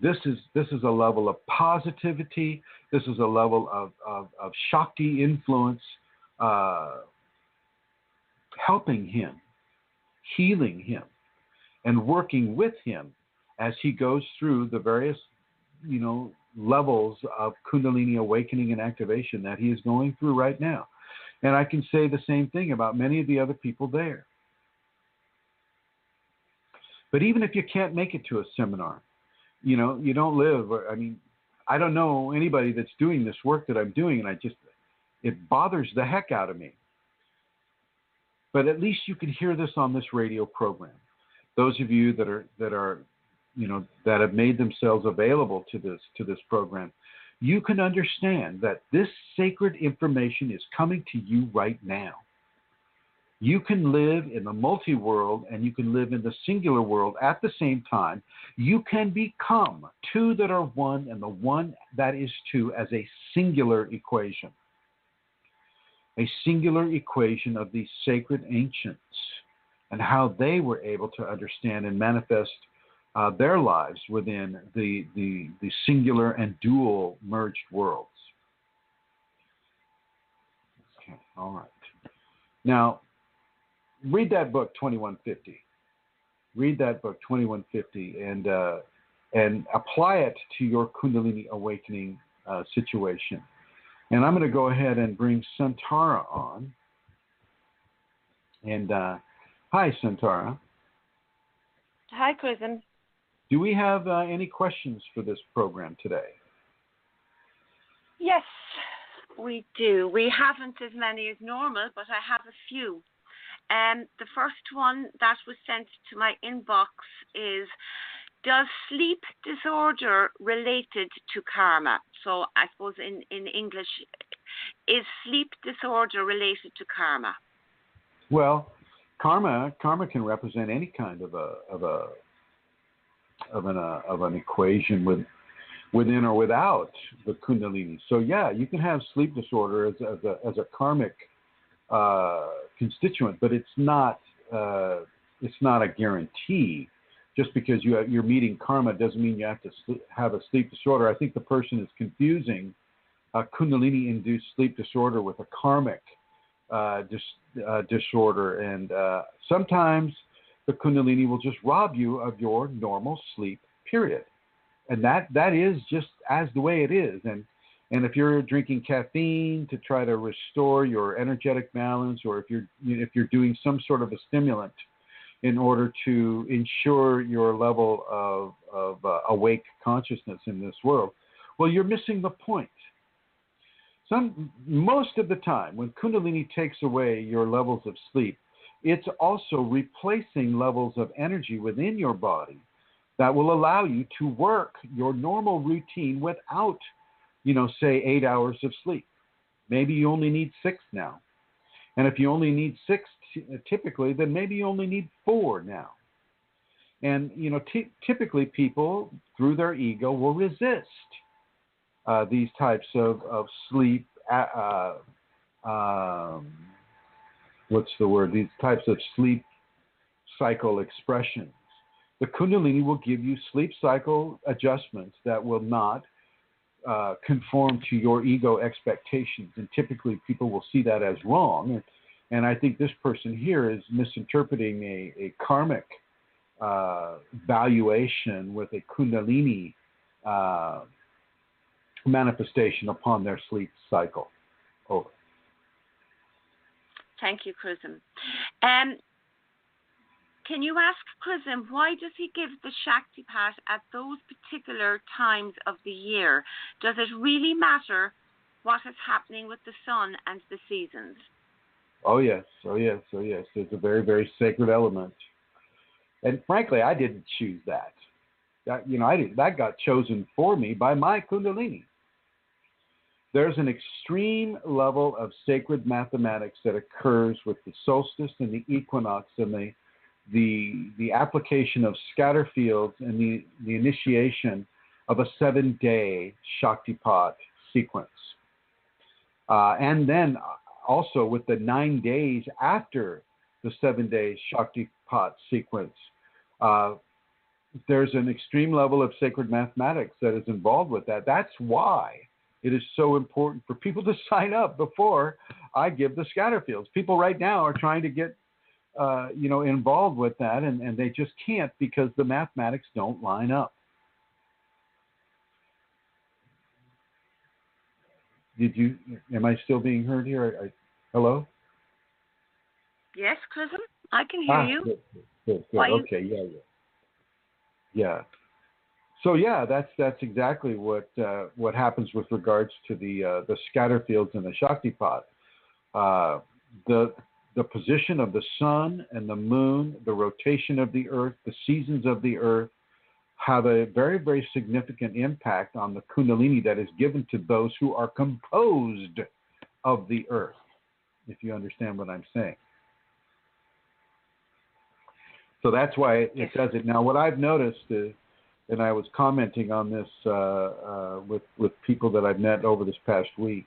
Speaker 2: this is a level of positivity. This is a level of Shakti influence, helping him, healing him, and working with him as he goes through the various, levels of Kundalini awakening and activation that he is going through right now. And I can say the same thing about many of the other people there. But even if you can't make it to a seminar, you don't live. I don't know anybody that's doing this work that I'm doing, and it bothers the heck out of me. But at least you can hear this on this radio program. Those of you that have made themselves available to this program, you can understand that this sacred information is coming to you right now. You can live in the multi-world and you can live in the singular world at the same time. You can become two that are one and the one that is two as a singular equation. A singular equation of these sacred ancients and how they were able to understand and manifest their lives within the singular and dual merged worlds. Okay, all right. Now, read that book 2150. Read that book 2150 and apply it to your Kundalini awakening situation. And I'm going to go ahead and bring Santara on. And hi, Santara.
Speaker 3: Hi, Chrism.
Speaker 2: Do we have any questions for this program today?
Speaker 3: Yes, we do. We haven't as many as normal, but I have a few. The first one that was sent to my inbox is, does sleep disorder related to karma? So I suppose in English, is sleep disorder related to karma?
Speaker 2: Well, karma can represent any kind of an equation within or without the Kundalini. So yeah, you can have sleep disorder as a karmic constituent, but it's not a guarantee. Just because you're meeting karma doesn't mean you have to have a sleep disorder. I think the person is confusing a Kundalini-induced sleep disorder with a karmic disorder, and sometimes the Kundalini will just rob you of your normal sleep period, and that is just as the way it is. And if you're drinking caffeine to try to restore your energetic balance, or if you're doing some sort of a stimulant in order to ensure your level of awake consciousness in this world, well, you're missing the point. Most of the time, when Kundalini takes away your levels of sleep, it's also replacing levels of energy within your body that will allow you to work your normal routine without, say 8 hours of sleep. Maybe you only need 6 now. And if you only need 6 typically, then maybe you only need 4 now. And, typically people, through their ego, will resist these types of sleep, these types of sleep cycle expressions. The Kundalini will give you sleep cycle adjustments that will not conform to your ego expectations. And typically people will see that as wrong. And I think this person here is misinterpreting a karmic valuation with a Kundalini manifestation upon their sleep cycle. Over.
Speaker 3: Thank you, Chrism. Can you ask Chrism, why does he give the Shaktipat at those particular times of the year? Does it really matter what is happening with the sun and the seasons?
Speaker 2: Oh yes, oh yes, oh yes. It's a very, very sacred element. And frankly, I didn't choose that. That got chosen for me by my Kundalini. There's an extreme level of sacred mathematics that occurs with the solstice and the equinox and the application of scatter fields and the initiation of a 7-day Shaktipat sequence. And then also with the 9 days after the 7-day Shaktipat sequence, there's an extreme level of sacred mathematics that is involved with that. That's why it is so important for people to sign up before I give the scatter fields. People right now are trying to get involved with that, and they just can't because the mathematics don't line up. Am I still being heard here? Hello?
Speaker 3: Yes, Chrism, I can hear you.
Speaker 2: Good. Okay, yeah. So yeah, that's exactly what happens with regards to the scatter fields and the Shaktipat. The position of the sun and the moon, the rotation of the earth, the seasons of the earth have a very, very significant impact on the Kundalini that is given to those who are composed of the earth, if you understand what I'm saying. So that's why it does it. Now, what I've noticed is, and I was commenting on this with people that I've met over this past week,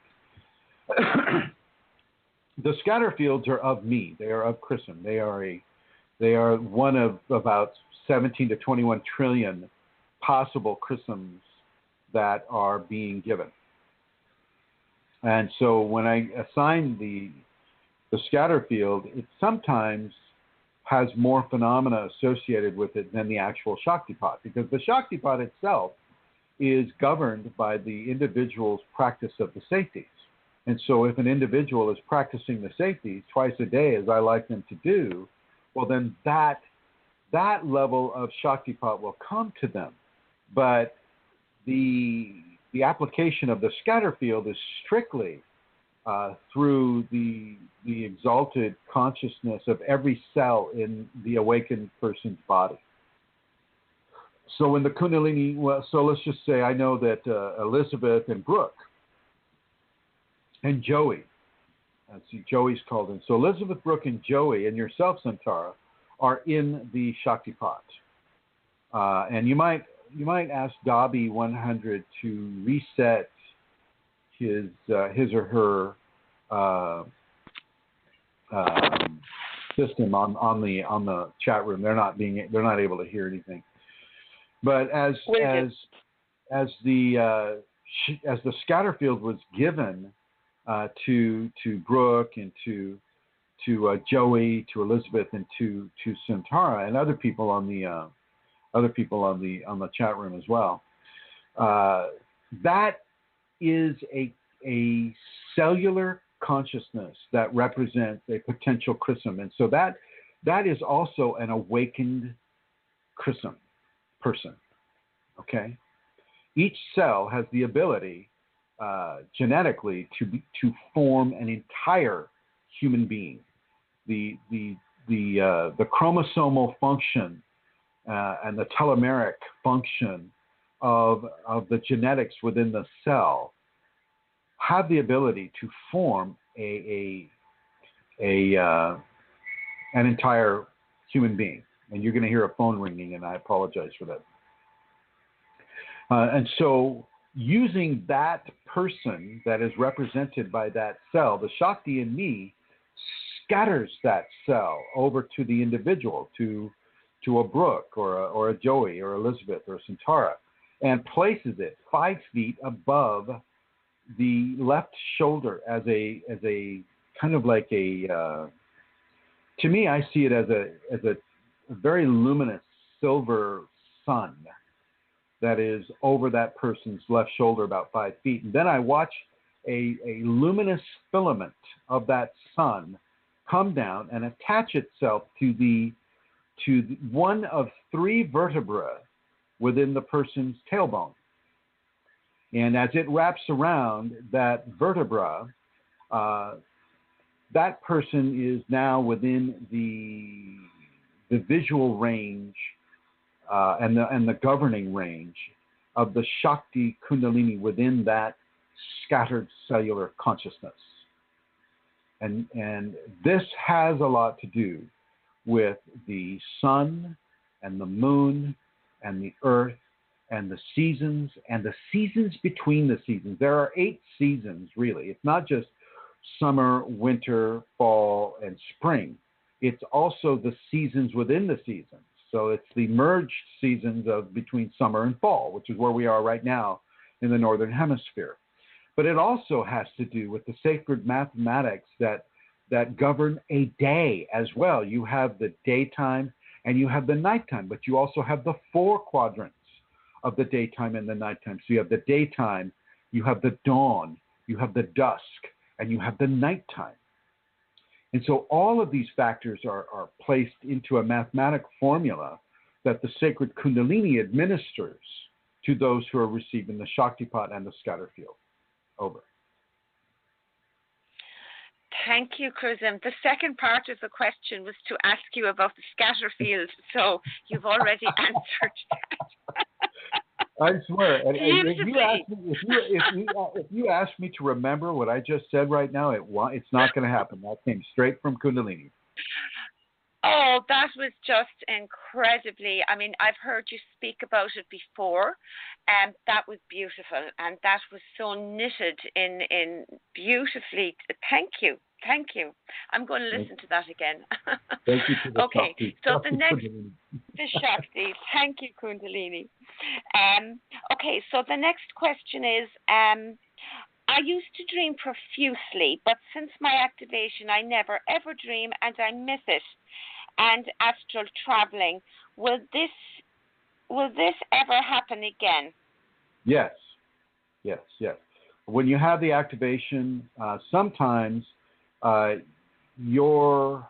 Speaker 2: the scatter fields are of me. They are of Chrism. They are one of about 17 to 21 trillion possible Chrisms that are being given. And so when I assign the scatter field, it sometimes has more phenomena associated with it than the actual Shaktipat, because the Shaktipat itself is governed by the individual's practice of the safeties. And so if an individual is practicing the safeties twice a day, as I like them to do, well, then that level of Shaktipat will come to them. But the application of the scatter field is strictly through the exalted consciousness of every cell in the awakened person's body. So in the Kunalini, so let's just say I know that Elizabeth and Brooke and Joey, Joey's called in. So Elizabeth, Brooke, and Joey and yourself, Santara, are in the Shaktipat. And you might ask Dobby 100 to reset his or her system on the chat room. They're not able to hear anything. But as the scatter field was given to Brooke and to Joey, to Elizabeth, and to Santara, and other people on the chat room as well, that is a cellular consciousness that represents a potential Chrism. And so that is also an awakened Chrism person. Okay? Each cell has the ability genetically to form an entire human being. The chromosomal function and the telomeric function of the genetics within the cell have the ability to form an entire human being. And you're going to hear a phone ringing, and I apologize for that. And so using that person that is represented by that cell, the Shakti in me scatters that cell over to the individual, to a Brooke or a Joey or Elizabeth or Santara, and places it 5 feet above the left shoulder as a kind of like to me, I see it as a very luminous silver sun that is over that person's left shoulder about 5 feet. And then I watch a luminous filament of that sun come down and attach itself to the to one of 3 vertebrae within the person's tailbone. And as it wraps around that vertebra, that person is now within the visual range and the governing range of the Shakti Kundalini within that scattered cellular consciousness. And this has a lot to do with the sun and the moon and the earth and the seasons between the seasons. There are 8 seasons, really. It's not just summer, winter, fall, and spring. It's also the seasons within the seasons. So it's the merged seasons of between summer and fall, which is where we are right now in the Northern Hemisphere. But it also has to do with the sacred mathematics that govern a day as well. You have the daytime and you have the nighttime, but you also have the 4 quadrants of the daytime and the nighttime. So you have the daytime, you have the dawn, you have the dusk, and you have the nighttime. And so all of these factors are placed into a mathematical formula that the sacred Kundalini administers to those who are receiving the Shaktipat and the scatter field. Over.
Speaker 3: Thank you, Chrism. The second part of the question was to ask you about the scatter field, so you've already answered that.
Speaker 2: I swear. And if you ask me to remember what I just said right now, it's not going to happen. That came straight from Kundalini.
Speaker 3: Oh, that was just incredibly, I mean, I've heard you speak about it before, and that was beautiful, and that was so knitted in beautifully. Thank you. I'm going to listen to that again.
Speaker 2: Thank you for the
Speaker 3: okay,
Speaker 2: Shakti.
Speaker 3: so the next, the Shakti. Thank you, Kundalini. Okay, so the next question is, I used to dream profusely, but since my activation, I never ever dream, and I miss it. And astral traveling, will this ever happen again?
Speaker 2: Yes. When you have the activation, sometimes your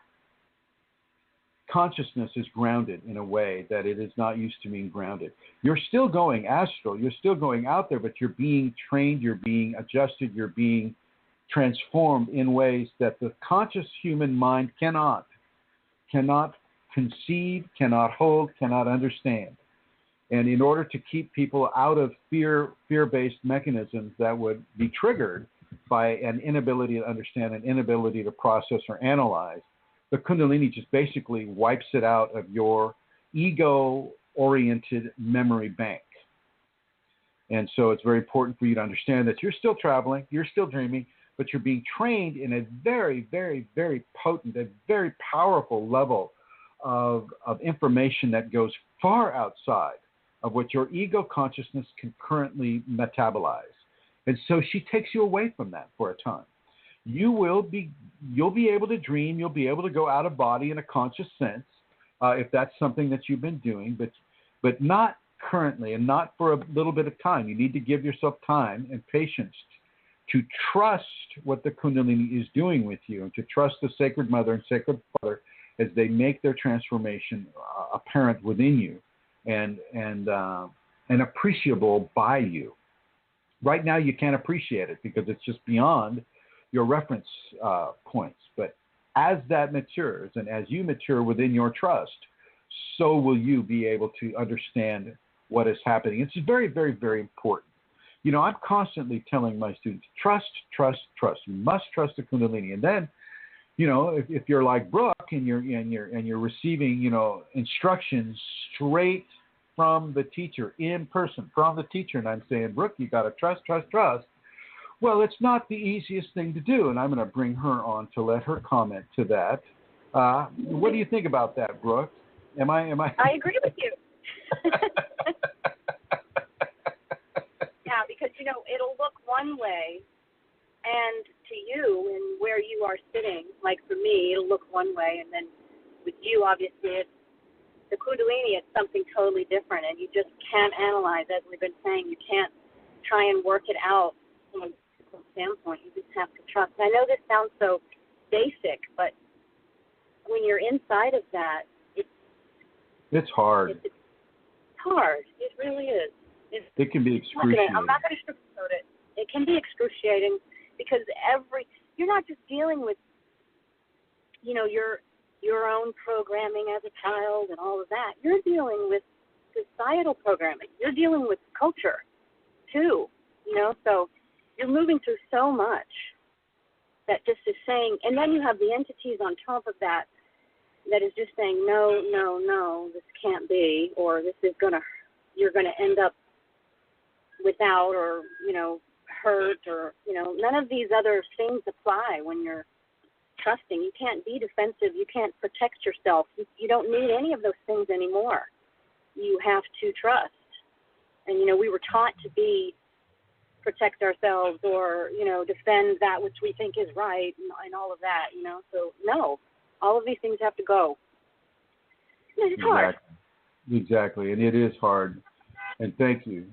Speaker 2: consciousness is grounded in a way that it is not used to being grounded. You're still going astral, you're still going out there, but you're being trained, you're being adjusted, you're being transformed in ways that the conscious human mind cannot conceive, cannot hold, cannot understand. And in order to keep people out of fear-based mechanisms that would be triggered by an inability to understand, an inability to process or analyze, the Kundalini just basically wipes it out of your ego-oriented memory bank. And so it's very important for you to understand that you're still traveling, you're still dreaming, but you're being trained in a very, very, very potent, a very powerful level of information that goes far outside of what your ego consciousness can currently metabolize. And so she takes you away from that for a time. You'll be able to dream, you'll be able to go out of body in a conscious sense, if that's something that you've been doing, but not currently and not for a little bit of time. You need to give yourself time and patience to trust what the Kundalini is doing with you, and to trust the Sacred Mother and Sacred Father as they make their transformation apparent within you and appreciable by you. Right now, you can't appreciate it because it's just beyond your reference points. But as that matures, and as you mature within your trust, so will you be able to understand what is happening. It's very, very, very important. You know, I'm constantly telling my students, trust. You must trust the Kundalini. And then, you know, if you're like Brooke and you're receiving, you know, instructions straight from the teacher, in person, from the teacher, and I'm saying, Brooke, you got to trust. Well, it's not the easiest thing to do, and I'm going to bring her on to let her comment to that. What do you think about that, Brooke? Am I?
Speaker 4: I agree with you. Yeah, because, you know, it'll look one way, and to you and where you are sitting, like for me, it'll look one way, and then with you, obviously, it's the Kundalini, it's something totally different, and you just can't analyze, as we've been saying. You can't try and work it out from a physical standpoint. You just have to trust. I know this sounds so basic, but when you're inside of that,
Speaker 2: It's hard.
Speaker 4: It's hard. It really is.
Speaker 2: It can be excruciating.
Speaker 4: I'm not going to sugarcoat it. It can be excruciating because you're not just dealing with, your own programming as a child and all of that. You're dealing with societal programming. You're dealing with culture too, so you're moving through so much that just is saying, and then you have the entities on top of that is just saying, no, this can't be, or this is you're going to end up without, or, hurt, or, none of these other things apply when you're trusting. You can't be defensive. You can't protect yourself. You don't need any of those things anymore. You have to trust. And, we were taught to protect ourselves or, defend that which we think is right and all of that, So, no, all of these things have to go. And it's hard.
Speaker 2: Exactly. And it is hard. And thank you,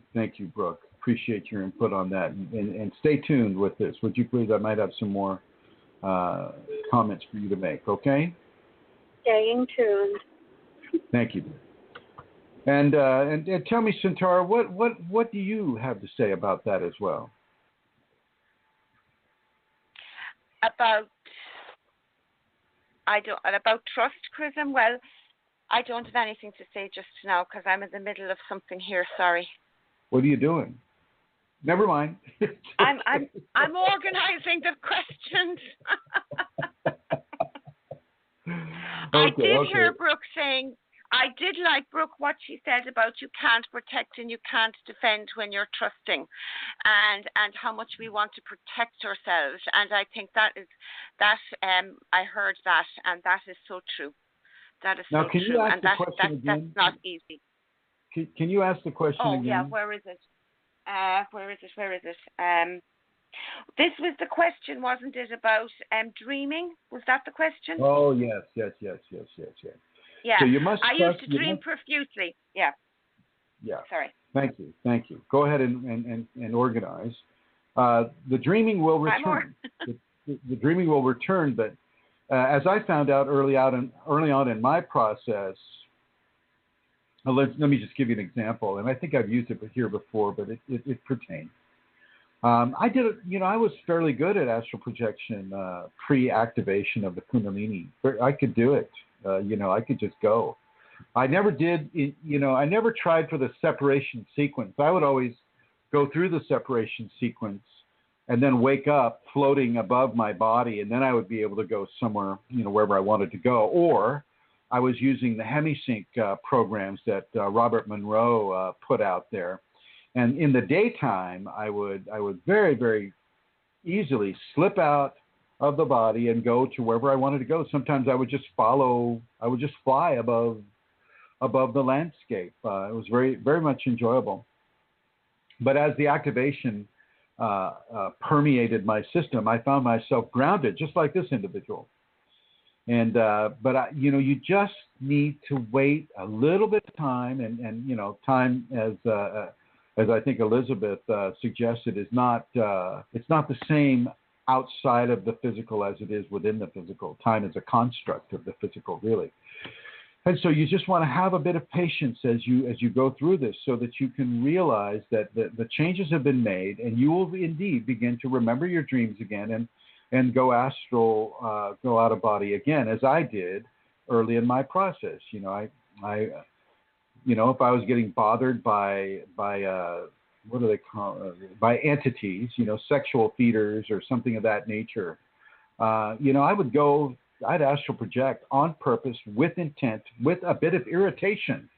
Speaker 2: Brooke. Appreciate your input on that. And stay tuned with this. Would you please? I might have some more comments for you to make, okay?
Speaker 4: Staying tuned.
Speaker 2: Thank you. And tell me, Centaura, what do you have to say about that as well?
Speaker 3: About trust, Chrism? Well, I don't have anything to say just now because I'm in the middle of something here. Sorry.
Speaker 2: What are you doing? Never mind.
Speaker 3: I'm organizing the questions. I did hear Brooke saying. I did like Brooke what she said about you can't protect and you can't defend when you're trusting, and how much we want to protect ourselves. And I think that I heard that, and that is so true. That is
Speaker 2: now,
Speaker 3: so
Speaker 2: can
Speaker 3: true,
Speaker 2: you ask
Speaker 3: and
Speaker 2: the question again?
Speaker 3: that's not easy.
Speaker 2: Can you ask the question again?
Speaker 3: Oh yeah, where is it? This was the question, wasn't it, about dreaming? Was that the question?
Speaker 2: Oh yes.
Speaker 3: Yeah.
Speaker 2: So you must.
Speaker 3: I used to dream profusely. Yeah.
Speaker 2: Yeah.
Speaker 3: Sorry.
Speaker 2: Thank you. Go ahead and organize. The dreaming will return. the dreaming will return, but as I found out early on in my process, let me just give you an example, and I think I've used it here before, but it pertains. I did it. I was fairly good at astral projection pre-activation of the Kunalini. I could do it. I could just go. I never did. I never tried for the separation sequence. I would always go through the separation sequence and then wake up floating above my body, and then I would be able to go somewhere, wherever I wanted to go. Or I was using the hemisync programs that Robert Monroe put out there. And in the daytime, I would very, very easily slip out of the body and go to wherever I wanted to go. Sometimes I would just fly above the landscape. It was very, very much enjoyable. But as the activation permeated my system, I found myself grounded, just like this individual. And you just need to wait a little bit of time, and time as I think Elizabeth suggested, is not it's not the same outside of the physical as it is within the physical. Time is a construct of the physical, really. And so you just want to have a bit of patience as you go through this, so that you can realize that the changes have been made, and you will indeed begin to remember your dreams again and go astral, go out of body again, as I did early in my process. If I was getting bothered by what do they call by entities, sexual feeders or something of that nature, I'd astral project on purpose, with intent, with a bit of irritation,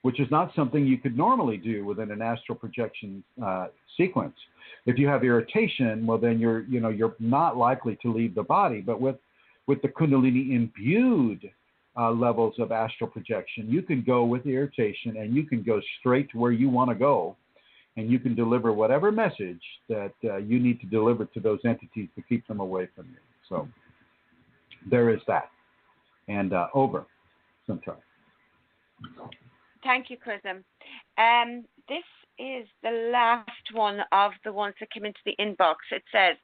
Speaker 2: which is not something you could normally do within an astral projection sequence. If you have irritation, well, then you're not likely to leave the body. But with the Kundalini imbued levels of astral projection, you can go with irritation, and you can go straight to where you want to go, and you can deliver whatever message that you need to deliver to those entities to keep them away from you. So there is that. And over, Centaur.
Speaker 3: Thank you, Chrism. This is the last one of the ones that came into the inbox. It says,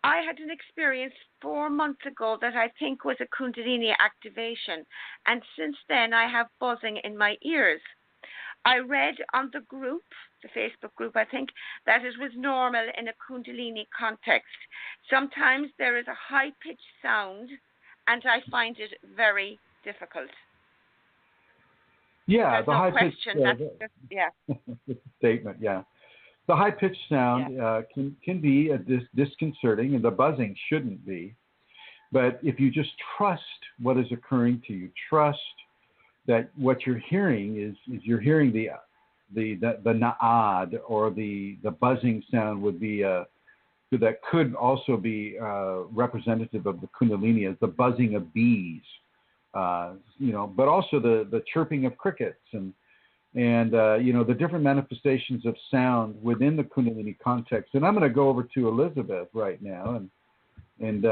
Speaker 3: I had an experience 4 months ago that I think was a Kundalini activation, and since then I have buzzing in my ears. I read on the group, the Facebook group, I think, that it was normal in a Kundalini context. Sometimes there is a high-pitched sound, and I find it very difficult.
Speaker 2: Yeah,
Speaker 3: There's
Speaker 2: the
Speaker 3: no
Speaker 2: high-pitched statement, yeah. The high-pitched sound can be disconcerting, and the buzzing shouldn't be. But if you just trust what is occurring to you, trust that what you're hearing is you're hearing the na'ad, or the buzzing sound would be that could also be representative of the Kundalini as the buzzing of bees, but also the chirping of crickets and the different manifestations of sound within the Kundalini context. And I'm going to go over to Elizabeth right now. And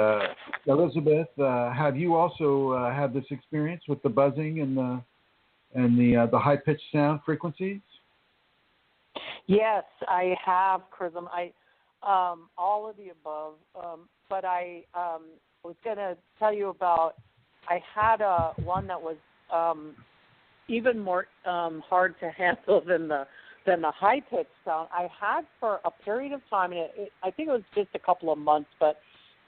Speaker 2: Elizabeth, have you also had this experience with the buzzing and the high pitched sound frequencies?
Speaker 5: Yes, I have, Chrism. All of the above. But I was going to tell you about. I had one that was even more hard to handle than the high pitched sound. I had for a period of time, and I think it was just a couple of months, but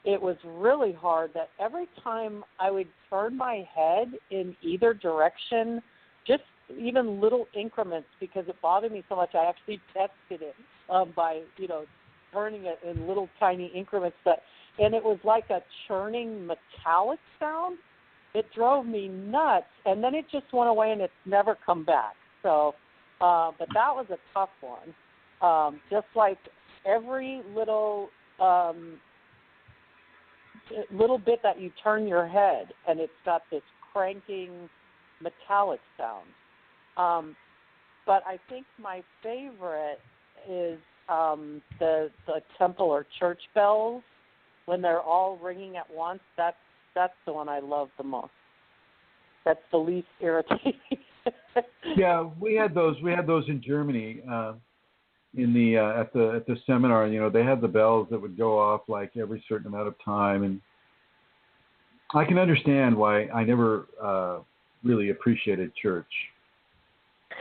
Speaker 5: it was really hard that every time I would turn my head in either direction, just even little increments, because it bothered me so much, I actually tested it by, turning it in little tiny increments. And it was like a churning metallic sound. It drove me nuts, and then it just went away, and it's never come back. So, but that was a tough one. Just like every little bit that you turn your head, and it's got this cranking metallic sound. But I think my favorite is the temple or church bells when they're all ringing at once. That's the one I love the most. That's the least irritating.
Speaker 2: Yeah, we had those in Germany. In the at the seminar, they had the bells that would go off like every certain amount of time, and I can understand why I never really appreciated church,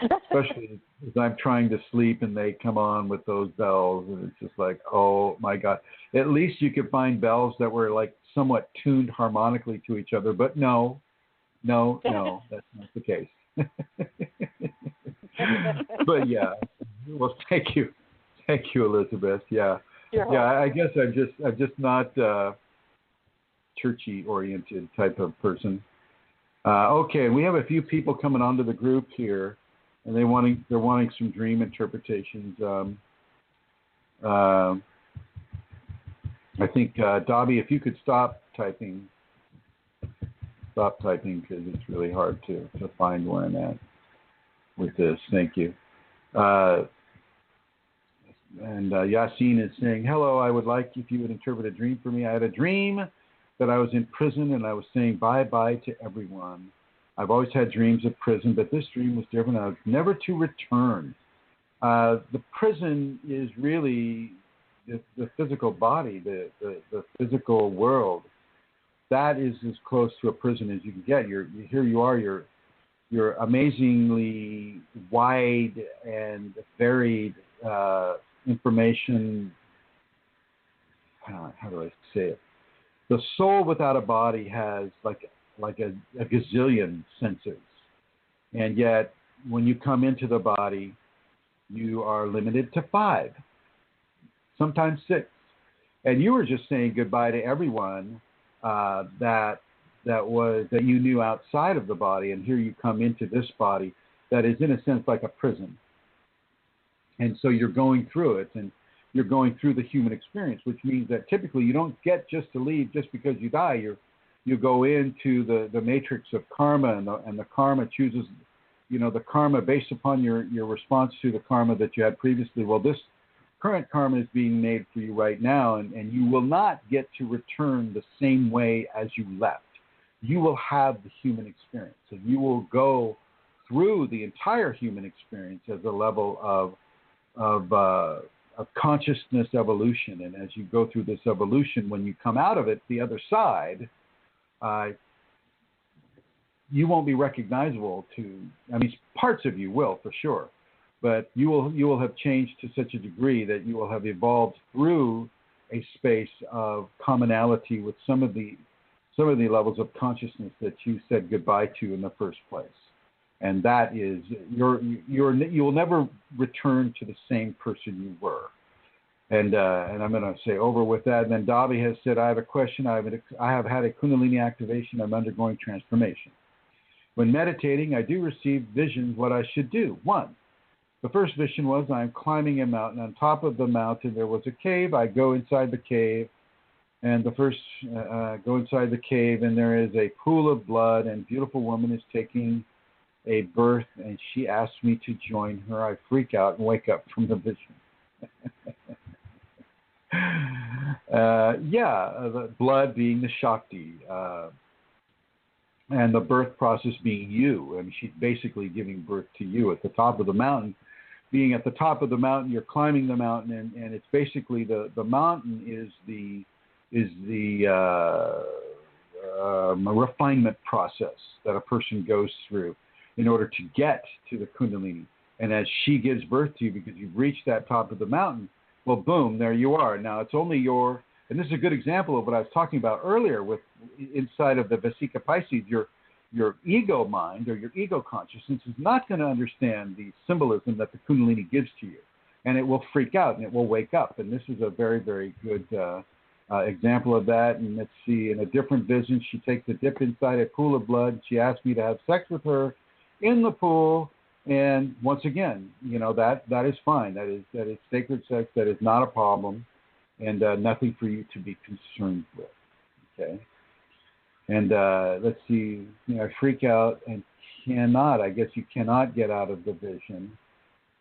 Speaker 2: especially as I'm trying to sleep and they come on with those bells, and it's just like, oh my God! At least you could find bells that were like somewhat tuned harmonically to each other, but no, that's not the case. But yeah, well, thank you, Elizabeth. Yeah, I guess I'm just not churchy oriented type of person. Okay, we have a few people coming onto the group here, and they're wanting some dream interpretations. I think Dobby, if you could stop typing because it's really hard to find where I'm at with this. Thank you. And Yassine is saying, hello, I would like if you would interpret a dream for me. I had a dream that I was in prison and I was saying bye-bye to everyone. I've always had dreams of prison, but this dream was different. I was never to return. The prison is really the physical body, the physical world. That is as close to a prison as you can get. Here you are, you're amazingly wide and varied information. How do I say it? The soul without a body has like a gazillion senses, and yet when you come into the body, you are limited to 5, sometimes 6. And you were just saying goodbye to everyone that you knew outside of the body, and here you come into this body that is in a sense like a prison. And so you're going through it, and you're going through the human experience, which means that typically you don't get just to leave just because you die. You go into the matrix of karma, and the karma chooses, the karma based upon your response to the karma that you had previously. Well, this current karma is being made for you right now, and you will not get to return the same way as you left. You will have the human experience, and you will go through the entire human experience as a level of consciousness evolution. And as you go through this evolution, when you come out of it, the other side, you won't be recognizable to, I mean, parts of you will for sure, but you will have changed to such a degree that you will have evolved through a space of commonality with some of the levels of consciousness that you said goodbye to in the first place. And that is, you will never return to the same person you were. And I'm going to say over with that. And then Dobby has said, I have a question. I have had a Kundalini activation. I'm undergoing transformation. When meditating, I do receive visions what I should do. 1, the first vision was I'm climbing a mountain. On top of the mountain, there was a cave. I go inside the cave. And the first, go inside the cave, and there is a pool of blood, and a beautiful woman is taking a birth, and she asks me to join her. I freak out and wake up from the vision. The blood being the Shakti, and the birth process being you. I mean, she's basically giving birth to you at the top of the mountain. Being at the top of the mountain, you're climbing the mountain, and it's basically the mountain is the refinement process that a person goes through in order to get to the Kundalini. And as she gives birth to you, because you've reached that top of the mountain, well, boom, there you are. Now, it's only and this is a good example of what I was talking about earlier with inside of the Vesica Pisces, your ego mind or your ego consciousness is not going to understand the symbolism that the Kundalini gives to you. And it will freak out and it will wake up. And this is a very, very good example of that. And let's see, in a different vision, she takes a dip inside a pool of blood. She asks me to have sex with her in the pool. And once again, that is fine. That is sacred sex. That is not a problem, and nothing for you to be concerned with. Okay. And let's see, I freak out and I guess you cannot get out of the vision.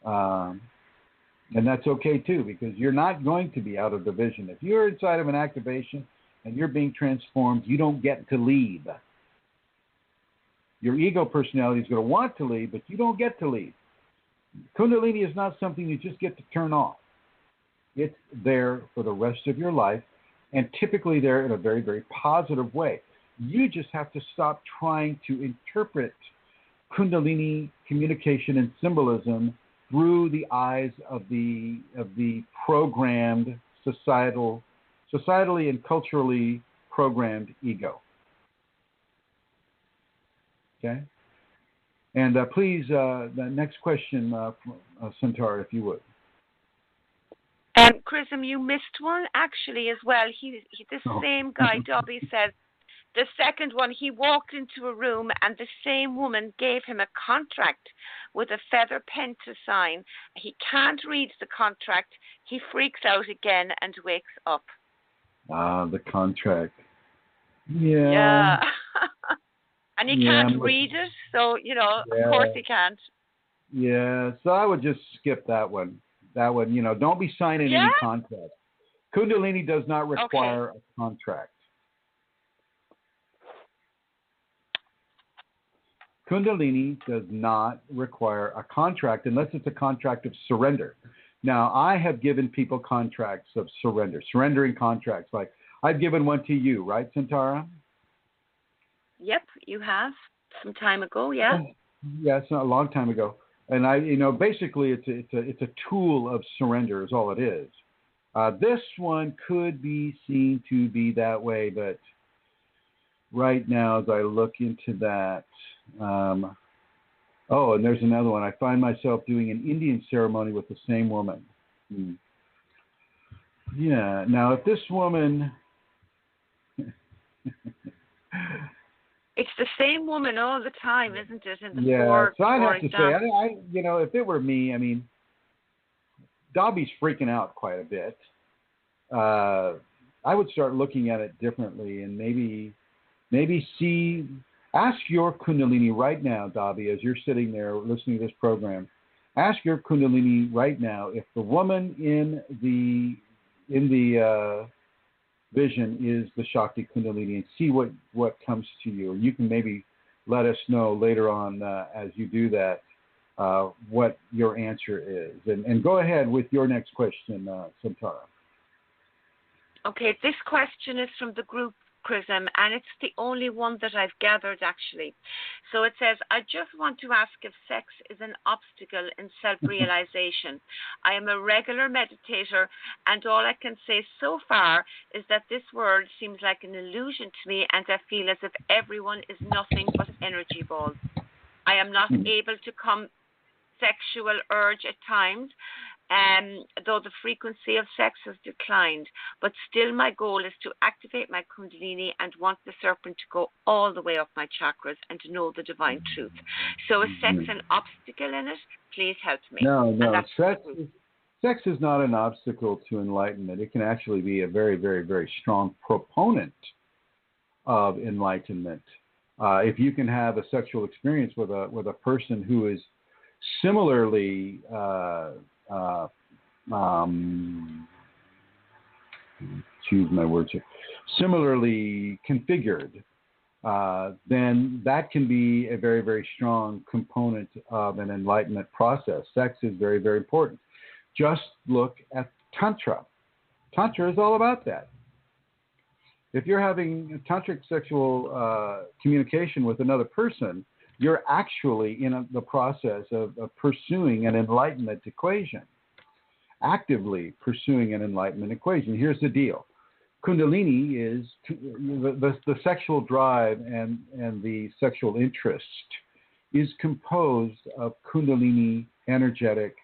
Speaker 2: And that's okay too, because you're not going to be out of the vision. If you're inside of an activation and you're being transformed, you don't get to leave. Your ego personality is going to want to leave, but you don't get to leave. Kundalini is not something you just get to turn off. It's there for the rest of your life, and typically there in a very, very positive way. You just have to stop trying to interpret Kundalini communication and symbolism through the eyes of the programmed societally and culturally programmed ego. Okay? And please, the next question, Centaur, if you would.
Speaker 3: Chrism, you missed one actually as well. This same guy, Dobby, says the second one, he walked into a room and the same woman gave him a contract with a feather pen to sign. He can't read the contract. He freaks out again and wakes up.
Speaker 2: The contract. Yeah.
Speaker 3: Yeah. And he can't read it, so, of course he can't.
Speaker 2: Yeah, so I would just skip that one. That one, don't be signing any contract. Kundalini does not require a contract. Kundalini does not require a contract unless it's a contract of surrender. Now, I have given people contracts of surrendering contracts. Like I've given one to you, right, Santara?
Speaker 3: Yep, you have some time ago, yeah.
Speaker 2: Yeah, it's not a long time ago. And basically it's a tool of surrender is all it is. This one could be seen to be that way, but right now as I look into that, and there's another one. I find myself doing an Indian ceremony with the same woman. Yeah. Now, if this woman...
Speaker 3: It's the same woman all the time, isn't it? In the
Speaker 2: so I'd have to say, if it were me, I mean, Dobby's freaking out quite a bit. I would start looking at it differently and maybe ask your Kundalini right now, Dobby, as you're sitting there listening to this program. Ask your Kundalini right now if the woman in the vision is the Shakti Kundalini, and see what comes to you. Or you can maybe let us know later on as you do that what your answer is. And go ahead with your next question, Samtara.
Speaker 3: Okay, this question is from the group Chrism, and it's the only one that I've gathered actually. So it says, I just want to ask if sex is an obstacle in self-realization. I am a regular meditator, and all I can say so far is that this world seems like an illusion to me, and I feel as if everyone is nothing but energy balls. I am not able to come sexual urge at times, though the frequency of sex has declined. But still my goal is to activate my Kundalini and want the serpent to go all the way up my chakras and to know the divine truth. So is sex an obstacle in it? Please help me.
Speaker 2: No. Sex is not an obstacle to enlightenment. It can actually be a very, very, very strong proponent of enlightenment. If you can have a sexual experience with a person who is similarly choose my words here, similarly configured, then that can be a very, very strong component of an enlightenment process. Sex is very, very important. Just look at Tantra. Tantra is all about that. If you're having tantric sexual communication with another person, you're actually in the process of pursuing an enlightenment equation, actively pursuing an enlightenment equation. Here's the deal. Kundalini is the sexual drive and the sexual interest is composed of Kundalini energetic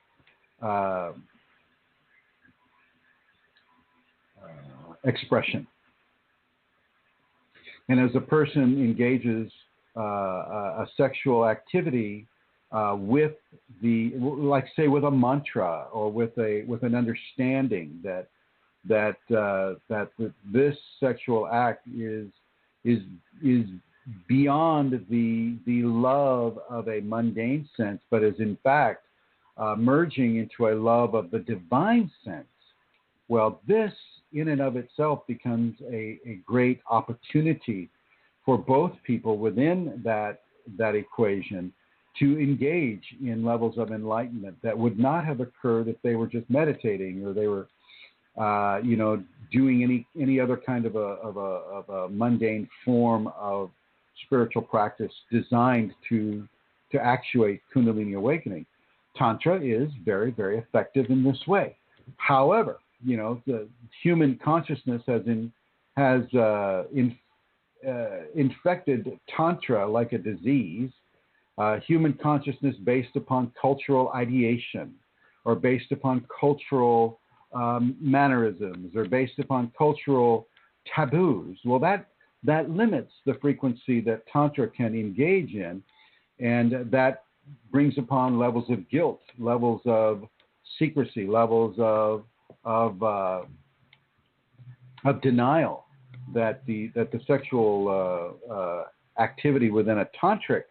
Speaker 2: expression. And as a person engages a sexual activity with with a mantra or with an understanding that this sexual act is beyond the love of a mundane sense, but is in fact merging into a love of the divine sense. Well, this in and of itself becomes a great opportunity for both people within that equation to engage in levels of enlightenment that would not have occurred if they were just meditating or they were, doing any other kind of a mundane form of spiritual practice designed to actuate Kundalini awakening. Tantra is very, very effective in this way. However, the human consciousness has infected Tantra like a disease. Human consciousness based upon cultural ideation or based upon cultural mannerisms or based upon cultural taboos. Well, that limits the frequency that Tantra can engage in, and that brings upon levels of guilt, levels of secrecy, levels of denial that the sexual activity within a tantric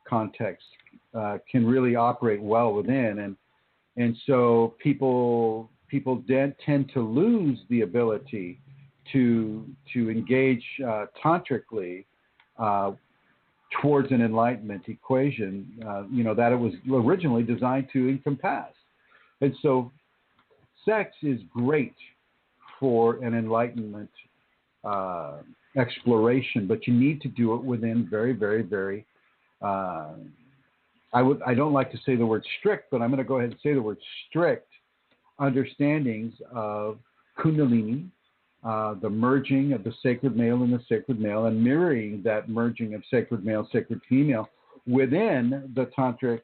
Speaker 2: context can really operate well within, and so people tend to lose the ability to engage tantrically towards an enlightenment equation, that it was originally designed to encompass. And so sex is great for an enlightenment exploration, but you need to do it within very, very, very, I don't like to say the word strict, but I'm going to go ahead and say the word strict understandings of Kundalini, the merging of the sacred male and the sacred male, and mirroring that merging of sacred male, sacred female within the tantric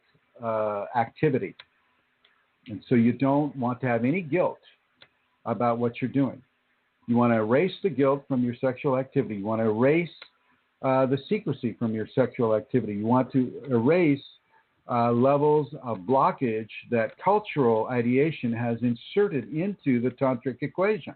Speaker 2: activity. And so you don't want to have any guilt about what you're doing. You want to erase the guilt from your sexual activity. You want to erase the secrecy from your sexual activity. You want to erase levels of blockage that cultural ideation has inserted into the tantric equation.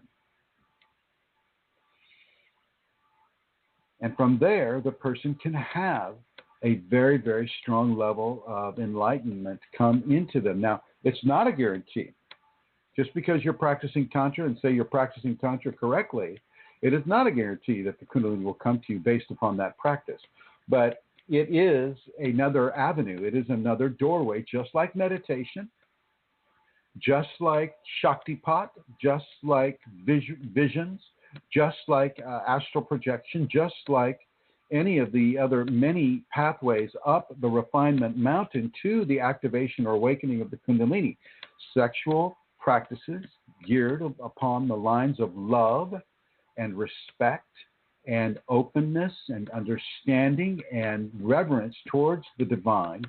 Speaker 2: And from there, the person can have a very, very strong level of enlightenment come into them. Now, it's not a guarantee. Just because you're practicing Tantra and say you're practicing Tantra correctly, it is not a guarantee that the Kundalini will come to you based upon that practice. But it is another avenue. It is another doorway, just like meditation, just like Shaktipat, just like visions, just like astral projection, just like any of the other many pathways up the refinement mountain to the activation or awakening of the Kundalini. Sexual practices geared upon the lines of love and respect and openness and understanding and reverence towards the divine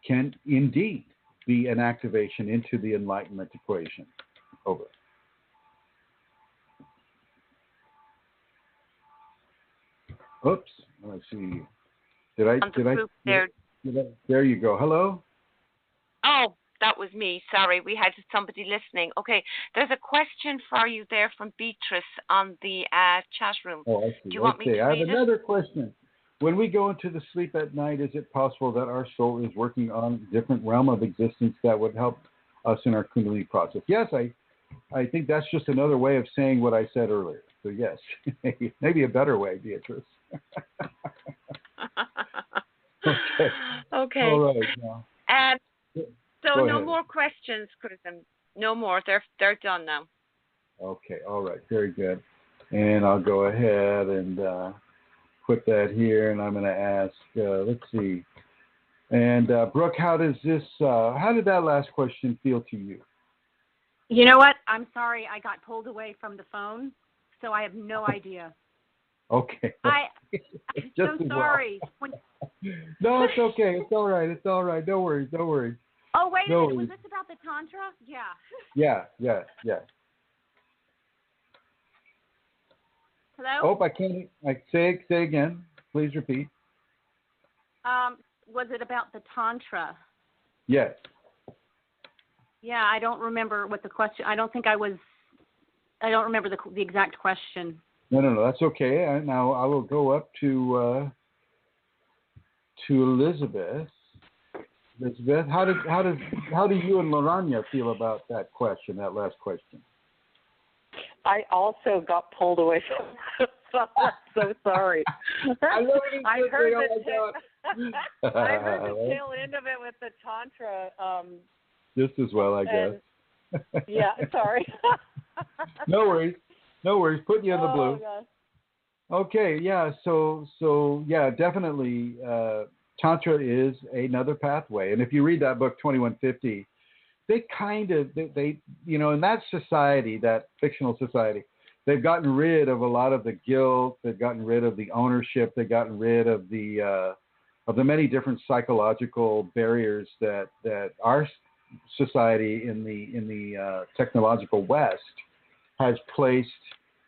Speaker 2: can indeed be an activation into the enlightenment equation. Over. Oops. Let's see. There you go. Hello?
Speaker 3: Oh, that was me. Sorry, we had somebody listening. Okay, there's a question for you there from Beatrice on the chat room.
Speaker 2: Oh, I see.
Speaker 3: Do you want me to read
Speaker 2: I have
Speaker 3: it?
Speaker 2: another question. When we go into the sleep at night, is it possible that our soul is working on a different realm of existence that would help us in our Kundalini process? Yes, I think that's just another way of saying what I said earlier. So yes, maybe a better way, Beatrice. Okay.
Speaker 3: Okay.
Speaker 2: All right. Now.
Speaker 3: So no more questions, Chrism. No more. They're done now.
Speaker 2: Okay. All right. Very good. And I'll go ahead and put that here, and I'm going to ask. Let's see. And Brooke, how did that last question feel to you?
Speaker 6: You know what? I'm sorry. I got pulled away from the phone, so I have no idea.
Speaker 2: Okay.
Speaker 6: I'm so sorry.
Speaker 2: No, it's okay. It's all right. It's all right. No worries. No worries.
Speaker 6: Oh, wait a minute.
Speaker 2: worries.
Speaker 6: Was this about the Tantra? Yeah.
Speaker 2: Yeah.
Speaker 6: Hello?
Speaker 2: Oh, I can't. Say again. Please repeat.
Speaker 6: Was it about the Tantra?
Speaker 2: Yes.
Speaker 6: Yeah, I don't remember what the question. I don't remember the exact question.
Speaker 2: No. That's okay. Now I will go up to Elizabeth. Elizabeth, how do you and Lorania feel about that question? That last question.
Speaker 5: I also got pulled away from I'm so sorry.
Speaker 2: I
Speaker 5: heard the tail end of it with the Tantra.
Speaker 2: Just as well, I guess.
Speaker 5: Yeah, sorry.
Speaker 2: No worries. Putting you in the blue.
Speaker 5: Gosh.
Speaker 2: Okay, yeah. So yeah, definitely. Tantra is another pathway, and if you read that book 2150, they in that society, that fictional society, they've gotten rid of a lot of the guilt. They've gotten rid of the ownership. They've gotten rid of the many different psychological barriers that our society in the technological West has placed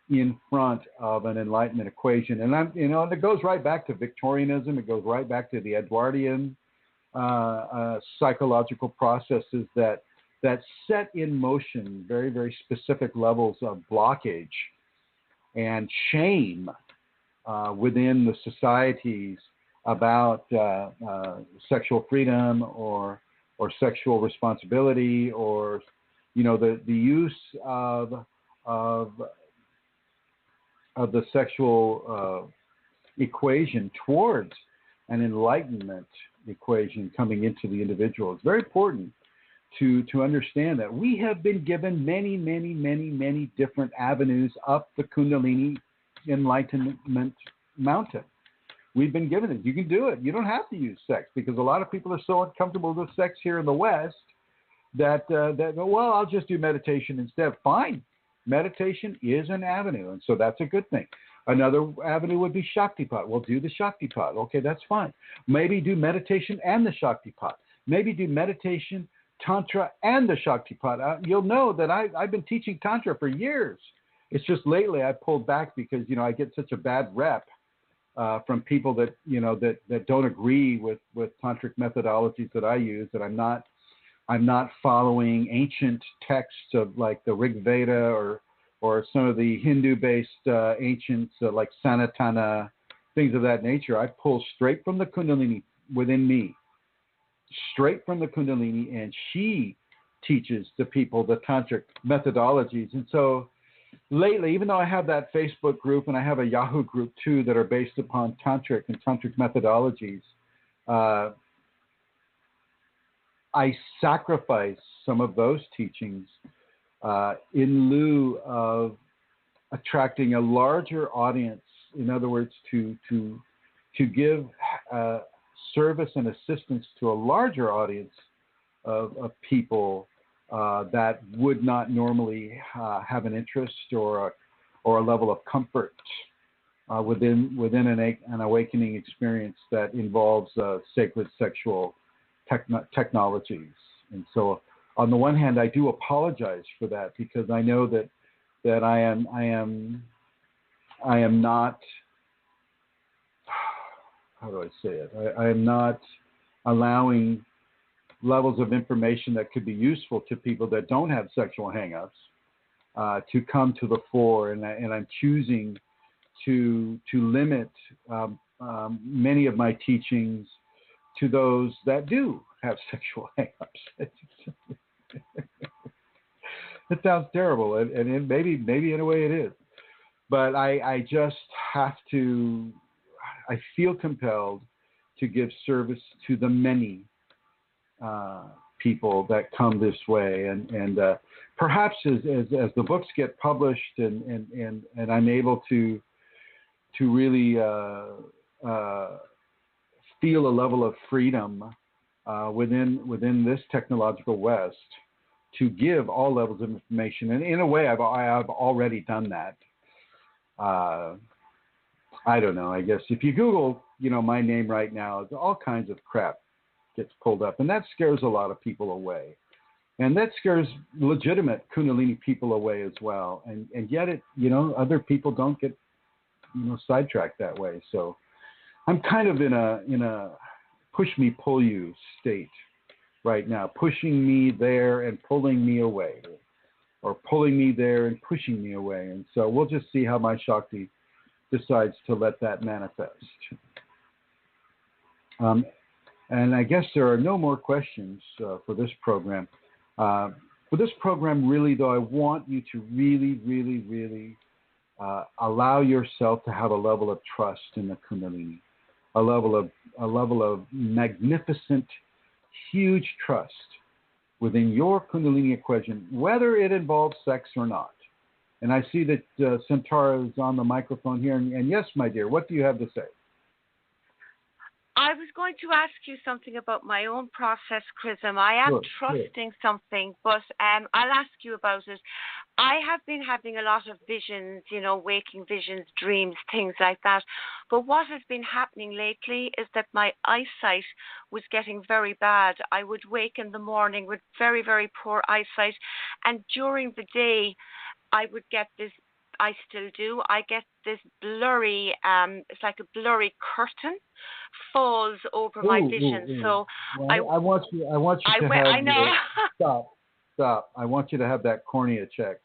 Speaker 2: in front of an enlightenment equation. And and it goes right back to Victorianism. It goes right back to the Edwardian psychological processes that set in motion very, very specific levels of blockage and shame within the societies about sexual freedom or sexual responsibility, or the use of the sexual equation towards an enlightenment equation coming into the individual. It's very important to understand that we have been given many, many, many, many different avenues up the Kundalini enlightenment mountain. We've been given it. You can do it. You don't have to use sex, because a lot of people are so uncomfortable with sex here in the West that well, I'll just do meditation instead. Fine. Meditation is an avenue, and so that's a good thing. Another avenue would be Shaktipat. Well, do the Shaktipat. Okay, that's fine. Maybe do meditation and the Shaktipat. Maybe do meditation, Tantra, and the Shaktipat. You'll know that I've been teaching Tantra for years. It's just lately I pulled back because, I get such a bad rep from people that, that don't agree with tantric methodologies that I use, that I'm not following ancient texts of like the Rig Veda or some of the Hindu-based ancients like Sanatana, things of that nature. I pull straight from the Kundalini within me, straight from the Kundalini, and she teaches the people the tantric methodologies. And so lately, even though I have that Facebook group and I have a Yahoo group too that are based upon tantric and tantric methodologies, I sacrifice some of those teachings in lieu of attracting a larger audience. In other words, to give service and assistance to a larger audience of people that would not normally have an interest or a level of comfort within an awakening experience that involves sacred sexual technologies. And so, on the one hand, I do apologize for that, because I know that I am not, how do I say it? I am not allowing levels of information that could be useful to people that don't have sexual hang-ups to come to the fore, and I'm choosing to limit many of my teachings to those that do have sexual hang-ups. It sounds terrible, and maybe in a way it is, but I just have to. I feel compelled to give service to the many people that come this way, and perhaps as the books get published and I'm able to really feel a level of freedom within this technological West to give all levels of information, and in a way I've already done that. I don't know. I guess if you Google, my name right now, all kinds of crap gets pulled up, and that scares a lot of people away, and that scares legitimate Kundalini people away as well. And yet, other people don't get, sidetracked that way. So I'm kind of in a push me, pull you state right now, pushing me there and pulling me away, or pulling me there and pushing me away. And so we'll just see how my Shakti decides to let that manifest. And I guess there are no more questions for this program. For this program, really, though, I want you to really, really, really allow yourself to have a level of trust in the Kundalini, a level of magnificent, huge trust within your Kundalini equation, whether it involves sex or not. And I see that Santara is on the microphone here. And yes, my dear, what do you have to say?
Speaker 3: I was going to ask you something about my own process, Chrism. I am trusting something, but I'll ask you about it. I have been having a lot of visions, waking visions, dreams, things like that. But what has been happening lately is that my eyesight was getting very bad. I would wake in the morning with very, very poor eyesight. And during the day, I would get this, I still do, I get this blurry, it's like a blurry curtain falls over my vision. So
Speaker 2: well, I want you to have,
Speaker 3: I know.
Speaker 2: Stop. I want you to have that cornea checked.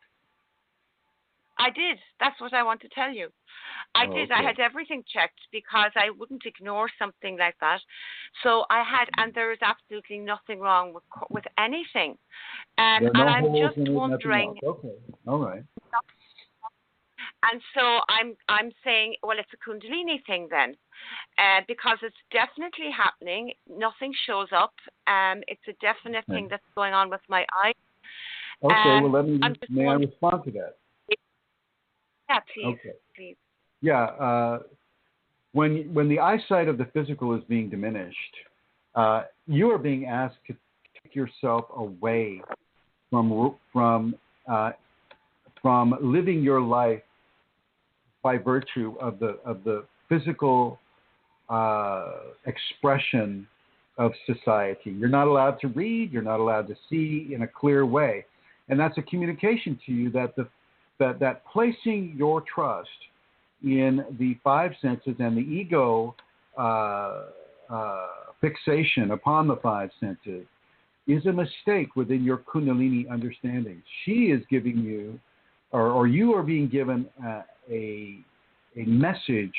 Speaker 3: I did. That's what I want to tell you. I did. Okay. I had everything checked because I wouldn't ignore something like that. So I had, and there is absolutely nothing wrong with anything. And I'm just wondering.
Speaker 2: Okay. All right.
Speaker 3: And so I'm saying, well, it's a Kundalini thing then, because it's definitely happening. Nothing shows up. It's a definite thing that's going on with my eye.
Speaker 2: Okay. Well, may I respond to that?
Speaker 3: Yeah, please.
Speaker 2: Okay.
Speaker 3: Please.
Speaker 2: Yeah. When the eyesight of the physical is being diminished, you are being asked to take yourself away from living your life by virtue of the physical expression of society. You're not allowed to read. You're not allowed to see in a clear way, and that's a communication to you that placing your trust in the five senses and the ego fixation upon the five senses is a mistake within your Kundalini understanding. She is giving you, or you are being given a message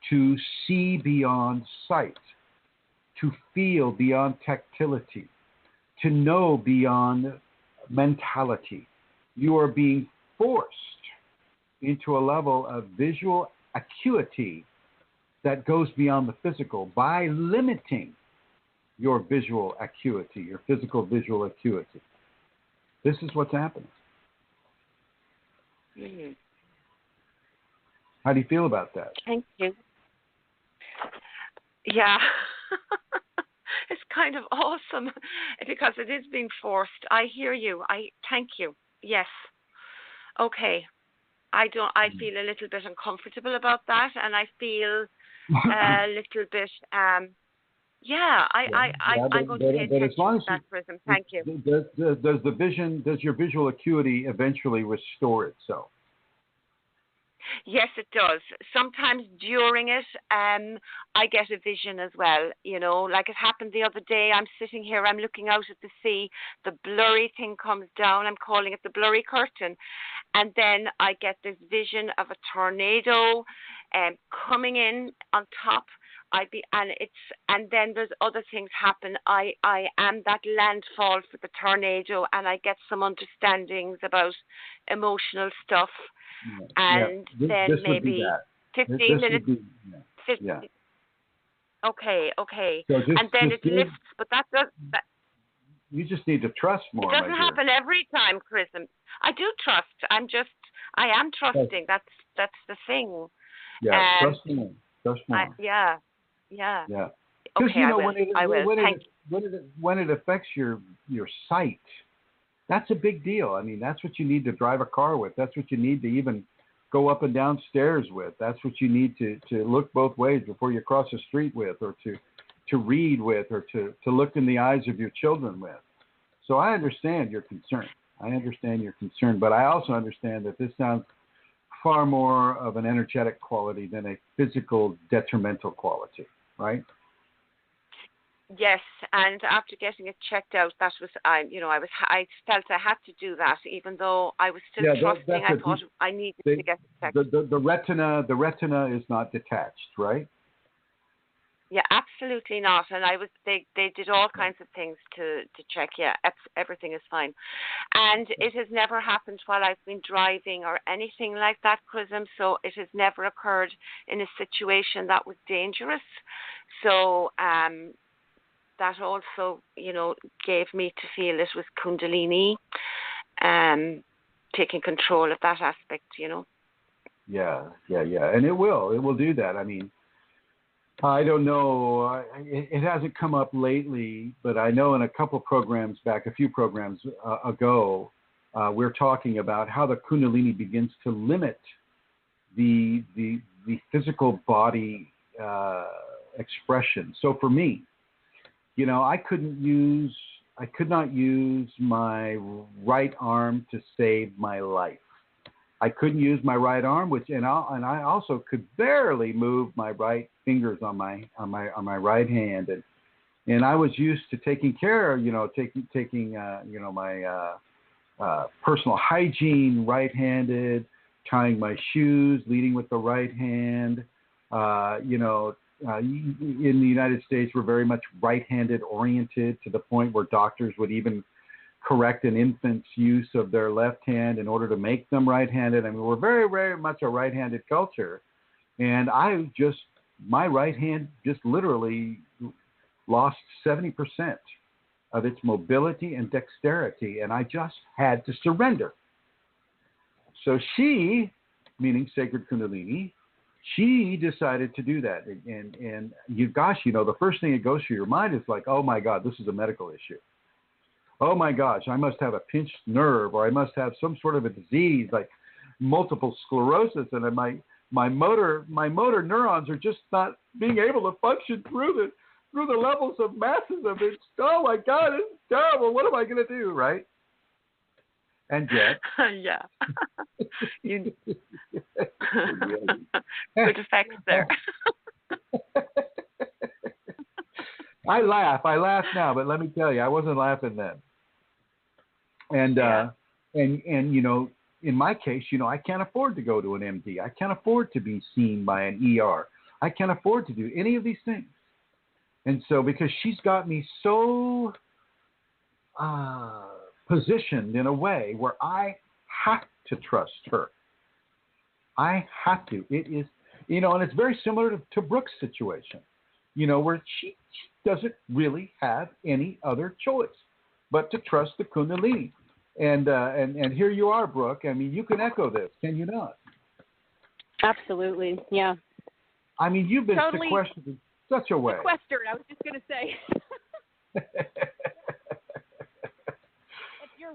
Speaker 2: to see beyond sight, to feel beyond tactility, to know beyond mentality. You are being forced into a level of visual acuity that goes beyond the physical by limiting your visual acuity, your physical visual acuity. This is what's happening.
Speaker 3: Mm-hmm.
Speaker 2: How do you feel about that?
Speaker 3: Thank you. Yeah. It's kind of awesome because it is being forced. I hear you. I thank you. Yes. Okay. I feel a little bit uncomfortable about that, and I feel a little bit I'm going to pay attention to that, Chrism. Thank you.
Speaker 2: Does your visual acuity eventually restore itself?
Speaker 3: Yes, it does. Sometimes during it, I get a vision as well. You know, like it happened the other day. I'm sitting here, I'm looking out at the sea. The blurry thing comes down. I'm calling it the blurry curtain. And then I get this vision of a tornado coming in on top. And then there's other things happen. I am that landfall for the tornado, and I get some understandings about emotional stuff. And then
Speaker 2: this
Speaker 3: maybe 15 minutes. 15.
Speaker 2: Yeah.
Speaker 3: Okay.
Speaker 2: So
Speaker 3: and then it lifts, but that does.
Speaker 2: You just need to trust more.
Speaker 3: It doesn't happen every time, Chrism. I do trust. I am trusting. That's the thing.
Speaker 2: Yeah, trust more. Trust more.
Speaker 3: Yeah.
Speaker 2: Because
Speaker 3: Okay, I will.
Speaker 2: When it affects your sight, that's a big deal. I mean, that's what you need to drive a car with. That's what you need to even go up and down stairs with. That's what you need to look both ways before you cross the street with, or to read with, or to look in the eyes of your children with. So I understand your concern. But I also understand that this sounds far more of an energetic quality than a physical detrimental quality, right?
Speaker 3: Yes, and after getting it checked out, that was I felt I had to do that, even though I was still trusting. I thought I needed to get it checked.
Speaker 2: The retina is not detached, right?
Speaker 3: Yeah, absolutely not. And they did all kinds of things to check. Yeah, everything is fine, and it has never happened while I've been driving or anything like that, Chrism. So it has never occurred in a situation that was dangerous. So that also, gave me to feel it was Kundalini, taking control of that aspect,
Speaker 2: Yeah, and it will do that. I mean, I don't know, it hasn't come up lately, but I know in a few programs ago, we're talking about how the Kundalini begins to limit the physical body expression. So for me, I could not use my right arm to save my life. I couldn't use my right arm, and I also could barely move my right fingers on my right hand, and I was used to taking care, taking my personal hygiene right-handed, tying my shoes, leading with the right hand, in the United States, we're very much right-handed oriented to the point where doctors would even correct an infant's use of their left hand in order to make them right-handed. I mean, we're very, very much a right-handed culture. And my right hand just literally lost 70% of its mobility and dexterity, and I just had to surrender. So she, meaning Sacred Kundalini, she decided to do that. And the first thing that goes through your mind is like, oh my God, this is a medical issue. Oh my gosh, I must have a pinched nerve, or I must have some sort of a disease like multiple sclerosis, and my motor neurons are just not being able to function through the levels of masses of it. Oh my God, it's terrible. What am I going to do, right? And yet,
Speaker 3: yeah, good effects there.
Speaker 2: I laugh now, but let me tell you, I wasn't laughing then. And in my case, I can't afford to go to an MD. I can't afford to be seen by an ER. I can't afford to do any of these things. And so, because she's got me so positioned in a way where I have to trust her. I have to. You know, and it's very similar to Brooke's situation, you know, where she doesn't really have any other choice but to trust the Kundalini. And here you are, Brooke. I mean, you can echo this, can you not?
Speaker 6: Absolutely, yeah.
Speaker 2: I mean, you've been
Speaker 6: Totally
Speaker 2: sequestered in such a way.
Speaker 6: Sequestered, I was just going to say.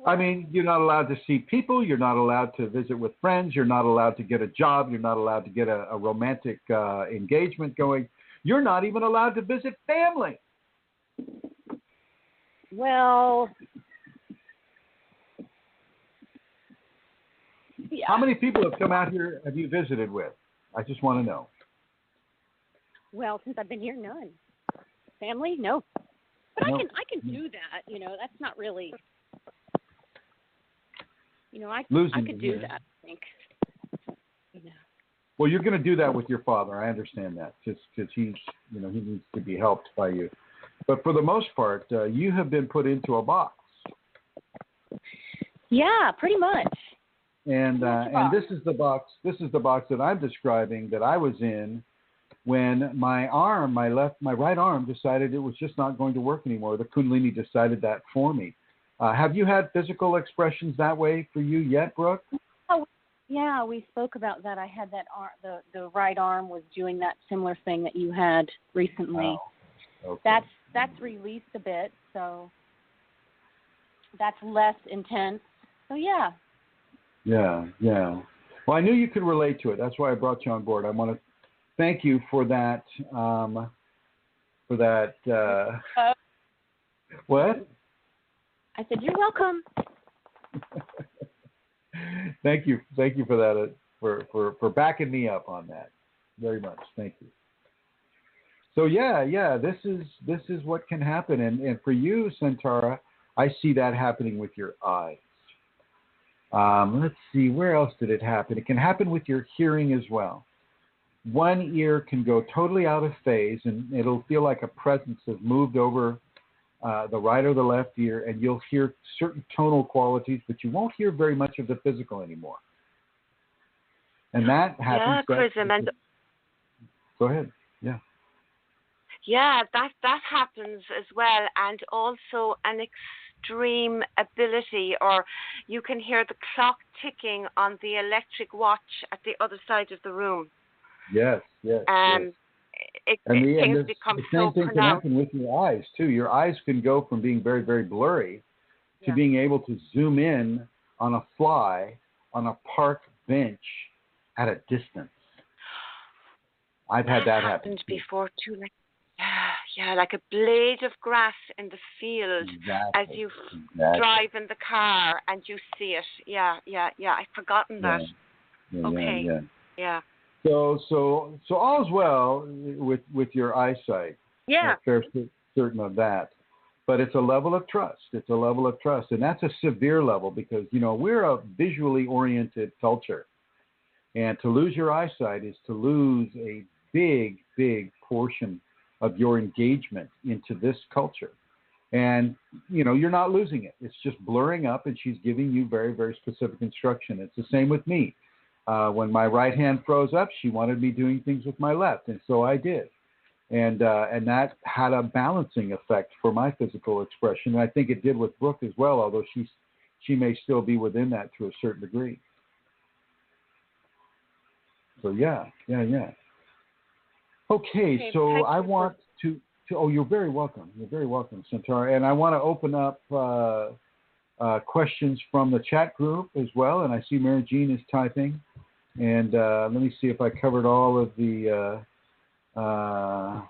Speaker 2: I mean, you're not allowed to see people. You're not allowed to visit with friends. You're not allowed to get a job. You're not allowed to get a romantic engagement going. You're not even allowed to visit family.
Speaker 6: Well, yeah.
Speaker 2: How many people have come out here have you visited with? I just want to know.
Speaker 6: Well, since I've been here, none. Family, no. But
Speaker 2: No.
Speaker 6: I can do that. You know, that's not really. You know, I could do that. I think. You know.
Speaker 2: Well, you're going to do that with your father. I understand that, just because he's, you know, he needs to be helped by you. But for the most part, you have been put into a box.
Speaker 6: Yeah, pretty much.
Speaker 2: And this is the box. This is the box that I'm describing that I was in when my right arm decided it was just not going to work anymore. The Kundalini decided that for me. Have you had physical expressions that way for you yet, Brooke?
Speaker 6: Oh, yeah, we spoke about that. I had that the right arm was doing that similar thing that you had recently.
Speaker 2: Oh, okay.
Speaker 6: That's released a bit, so that's less intense. So yeah.
Speaker 2: Yeah, yeah. Well, I knew you could relate to it. That's why I brought you on board. I want to thank you for that. What?
Speaker 6: I said you're welcome.
Speaker 2: Thank you for that. For backing me up on that. Very much. Thank you. So yeah. This is what can happen, and for you, Santara, I see that happening with your eyes. Let's see, where else did it happen? It can happen with your hearing as well. One ear can go totally out of phase, and it'll feel like a presence has moved over the right or the left ear, and you'll hear certain tonal qualities, but you won't hear very much of the physical anymore. And that happens.
Speaker 3: Yeah, Chrism, and
Speaker 2: go ahead. Yeah.
Speaker 3: Yeah, that happens as well, and also an extreme ability, or you can hear the clock ticking on the electric watch at the other side of the room.
Speaker 2: Yes.
Speaker 3: Things become
Speaker 2: the
Speaker 3: so
Speaker 2: same thing
Speaker 3: pronounced.
Speaker 2: can happen with your eyes too. Your eyes can go from being very, very blurry to being able to zoom in on a fly on a park bench at a distance. I've had that happen
Speaker 3: before too. Like a blade of grass in the field as you drive in the car and you see it. Yeah. I've forgotten that. Okay. Yeah.
Speaker 2: So all's well with your eyesight.
Speaker 3: Yeah.
Speaker 2: Fair certain of that. But it's a level of trust. And that's a severe level because, you know, we're a visually oriented culture. And to lose your eyesight is to lose a big, big portion of your engagement into this culture. And, you know, you're not losing it. It's just blurring up, and she's giving you very, very specific instruction. It's the same with me. When my right hand froze up, she wanted me doing things with my left, and so I did. And that had a balancing effect for my physical expression. And I think it did with Brooke as well, although she may still be within that to a certain degree. So, yeah. Okay, so I want to oh, you're very welcome, Santara. And I want to open up questions from the chat group as well. And I see Mary Jean is typing. And let me see if I covered all of the, I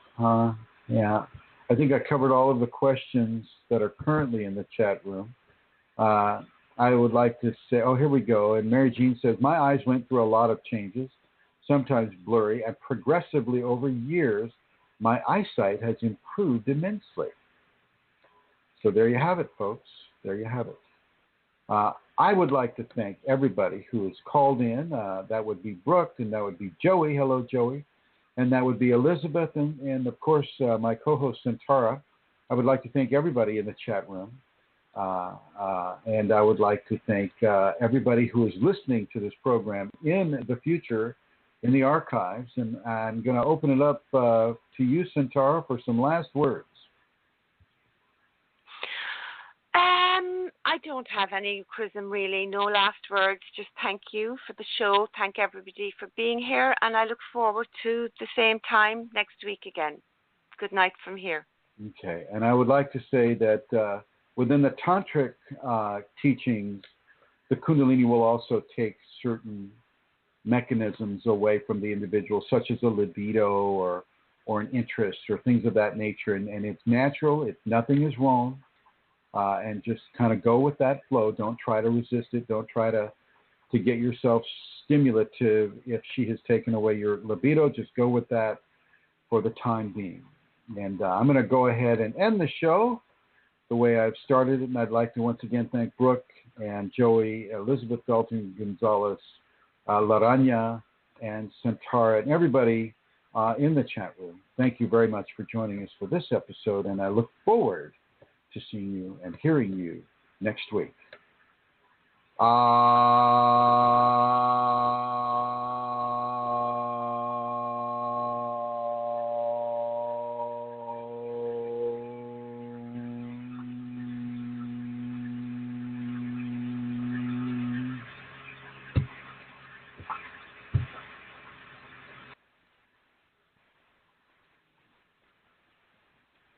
Speaker 2: think I covered all of the questions that are currently in the chat room. I would like to say, oh, here we go. And Mary Jean says, my eyes went through a lot of changes, sometimes blurry, and progressively over years, my eyesight has improved immensely. So there you have it, folks. There you have it. I would like to thank everybody who has called in. That would be Brooke, and that would be Joey. Hello, Joey. And that would be Elizabeth, and of course, my co-host, Santara. I would like to thank everybody in the chat room. And I would like to thank everybody who is listening to this program in the future in the archives. And I'm going to open it up to you, Centaura, for some last words.
Speaker 3: I don't have any, Chrism, really. No last words. Just thank you for the show. Thank everybody for being here. And I look forward to the same time next week again. Good night from here.
Speaker 2: Okay. And I would like to say that within the Tantric teachings, the Kundalini will also take certain mechanisms away from the individual, such as a libido or an interest or things of that nature. And it's natural. Nothing is wrong. And just kind of go with that flow. Don't try to resist it. Don't try to get yourself stimulative. If she has taken away your libido, just go with that for the time being. And I'm going to go ahead and end the show the way I've started it. And I'd like to once again thank Brooke and Joey, Elizabeth Dalton Gonzalez, Laranya, and Centaura, and everybody in the chat room. Thank you very much for joining us for this episode. And I look forward to seeing you and hearing you next week.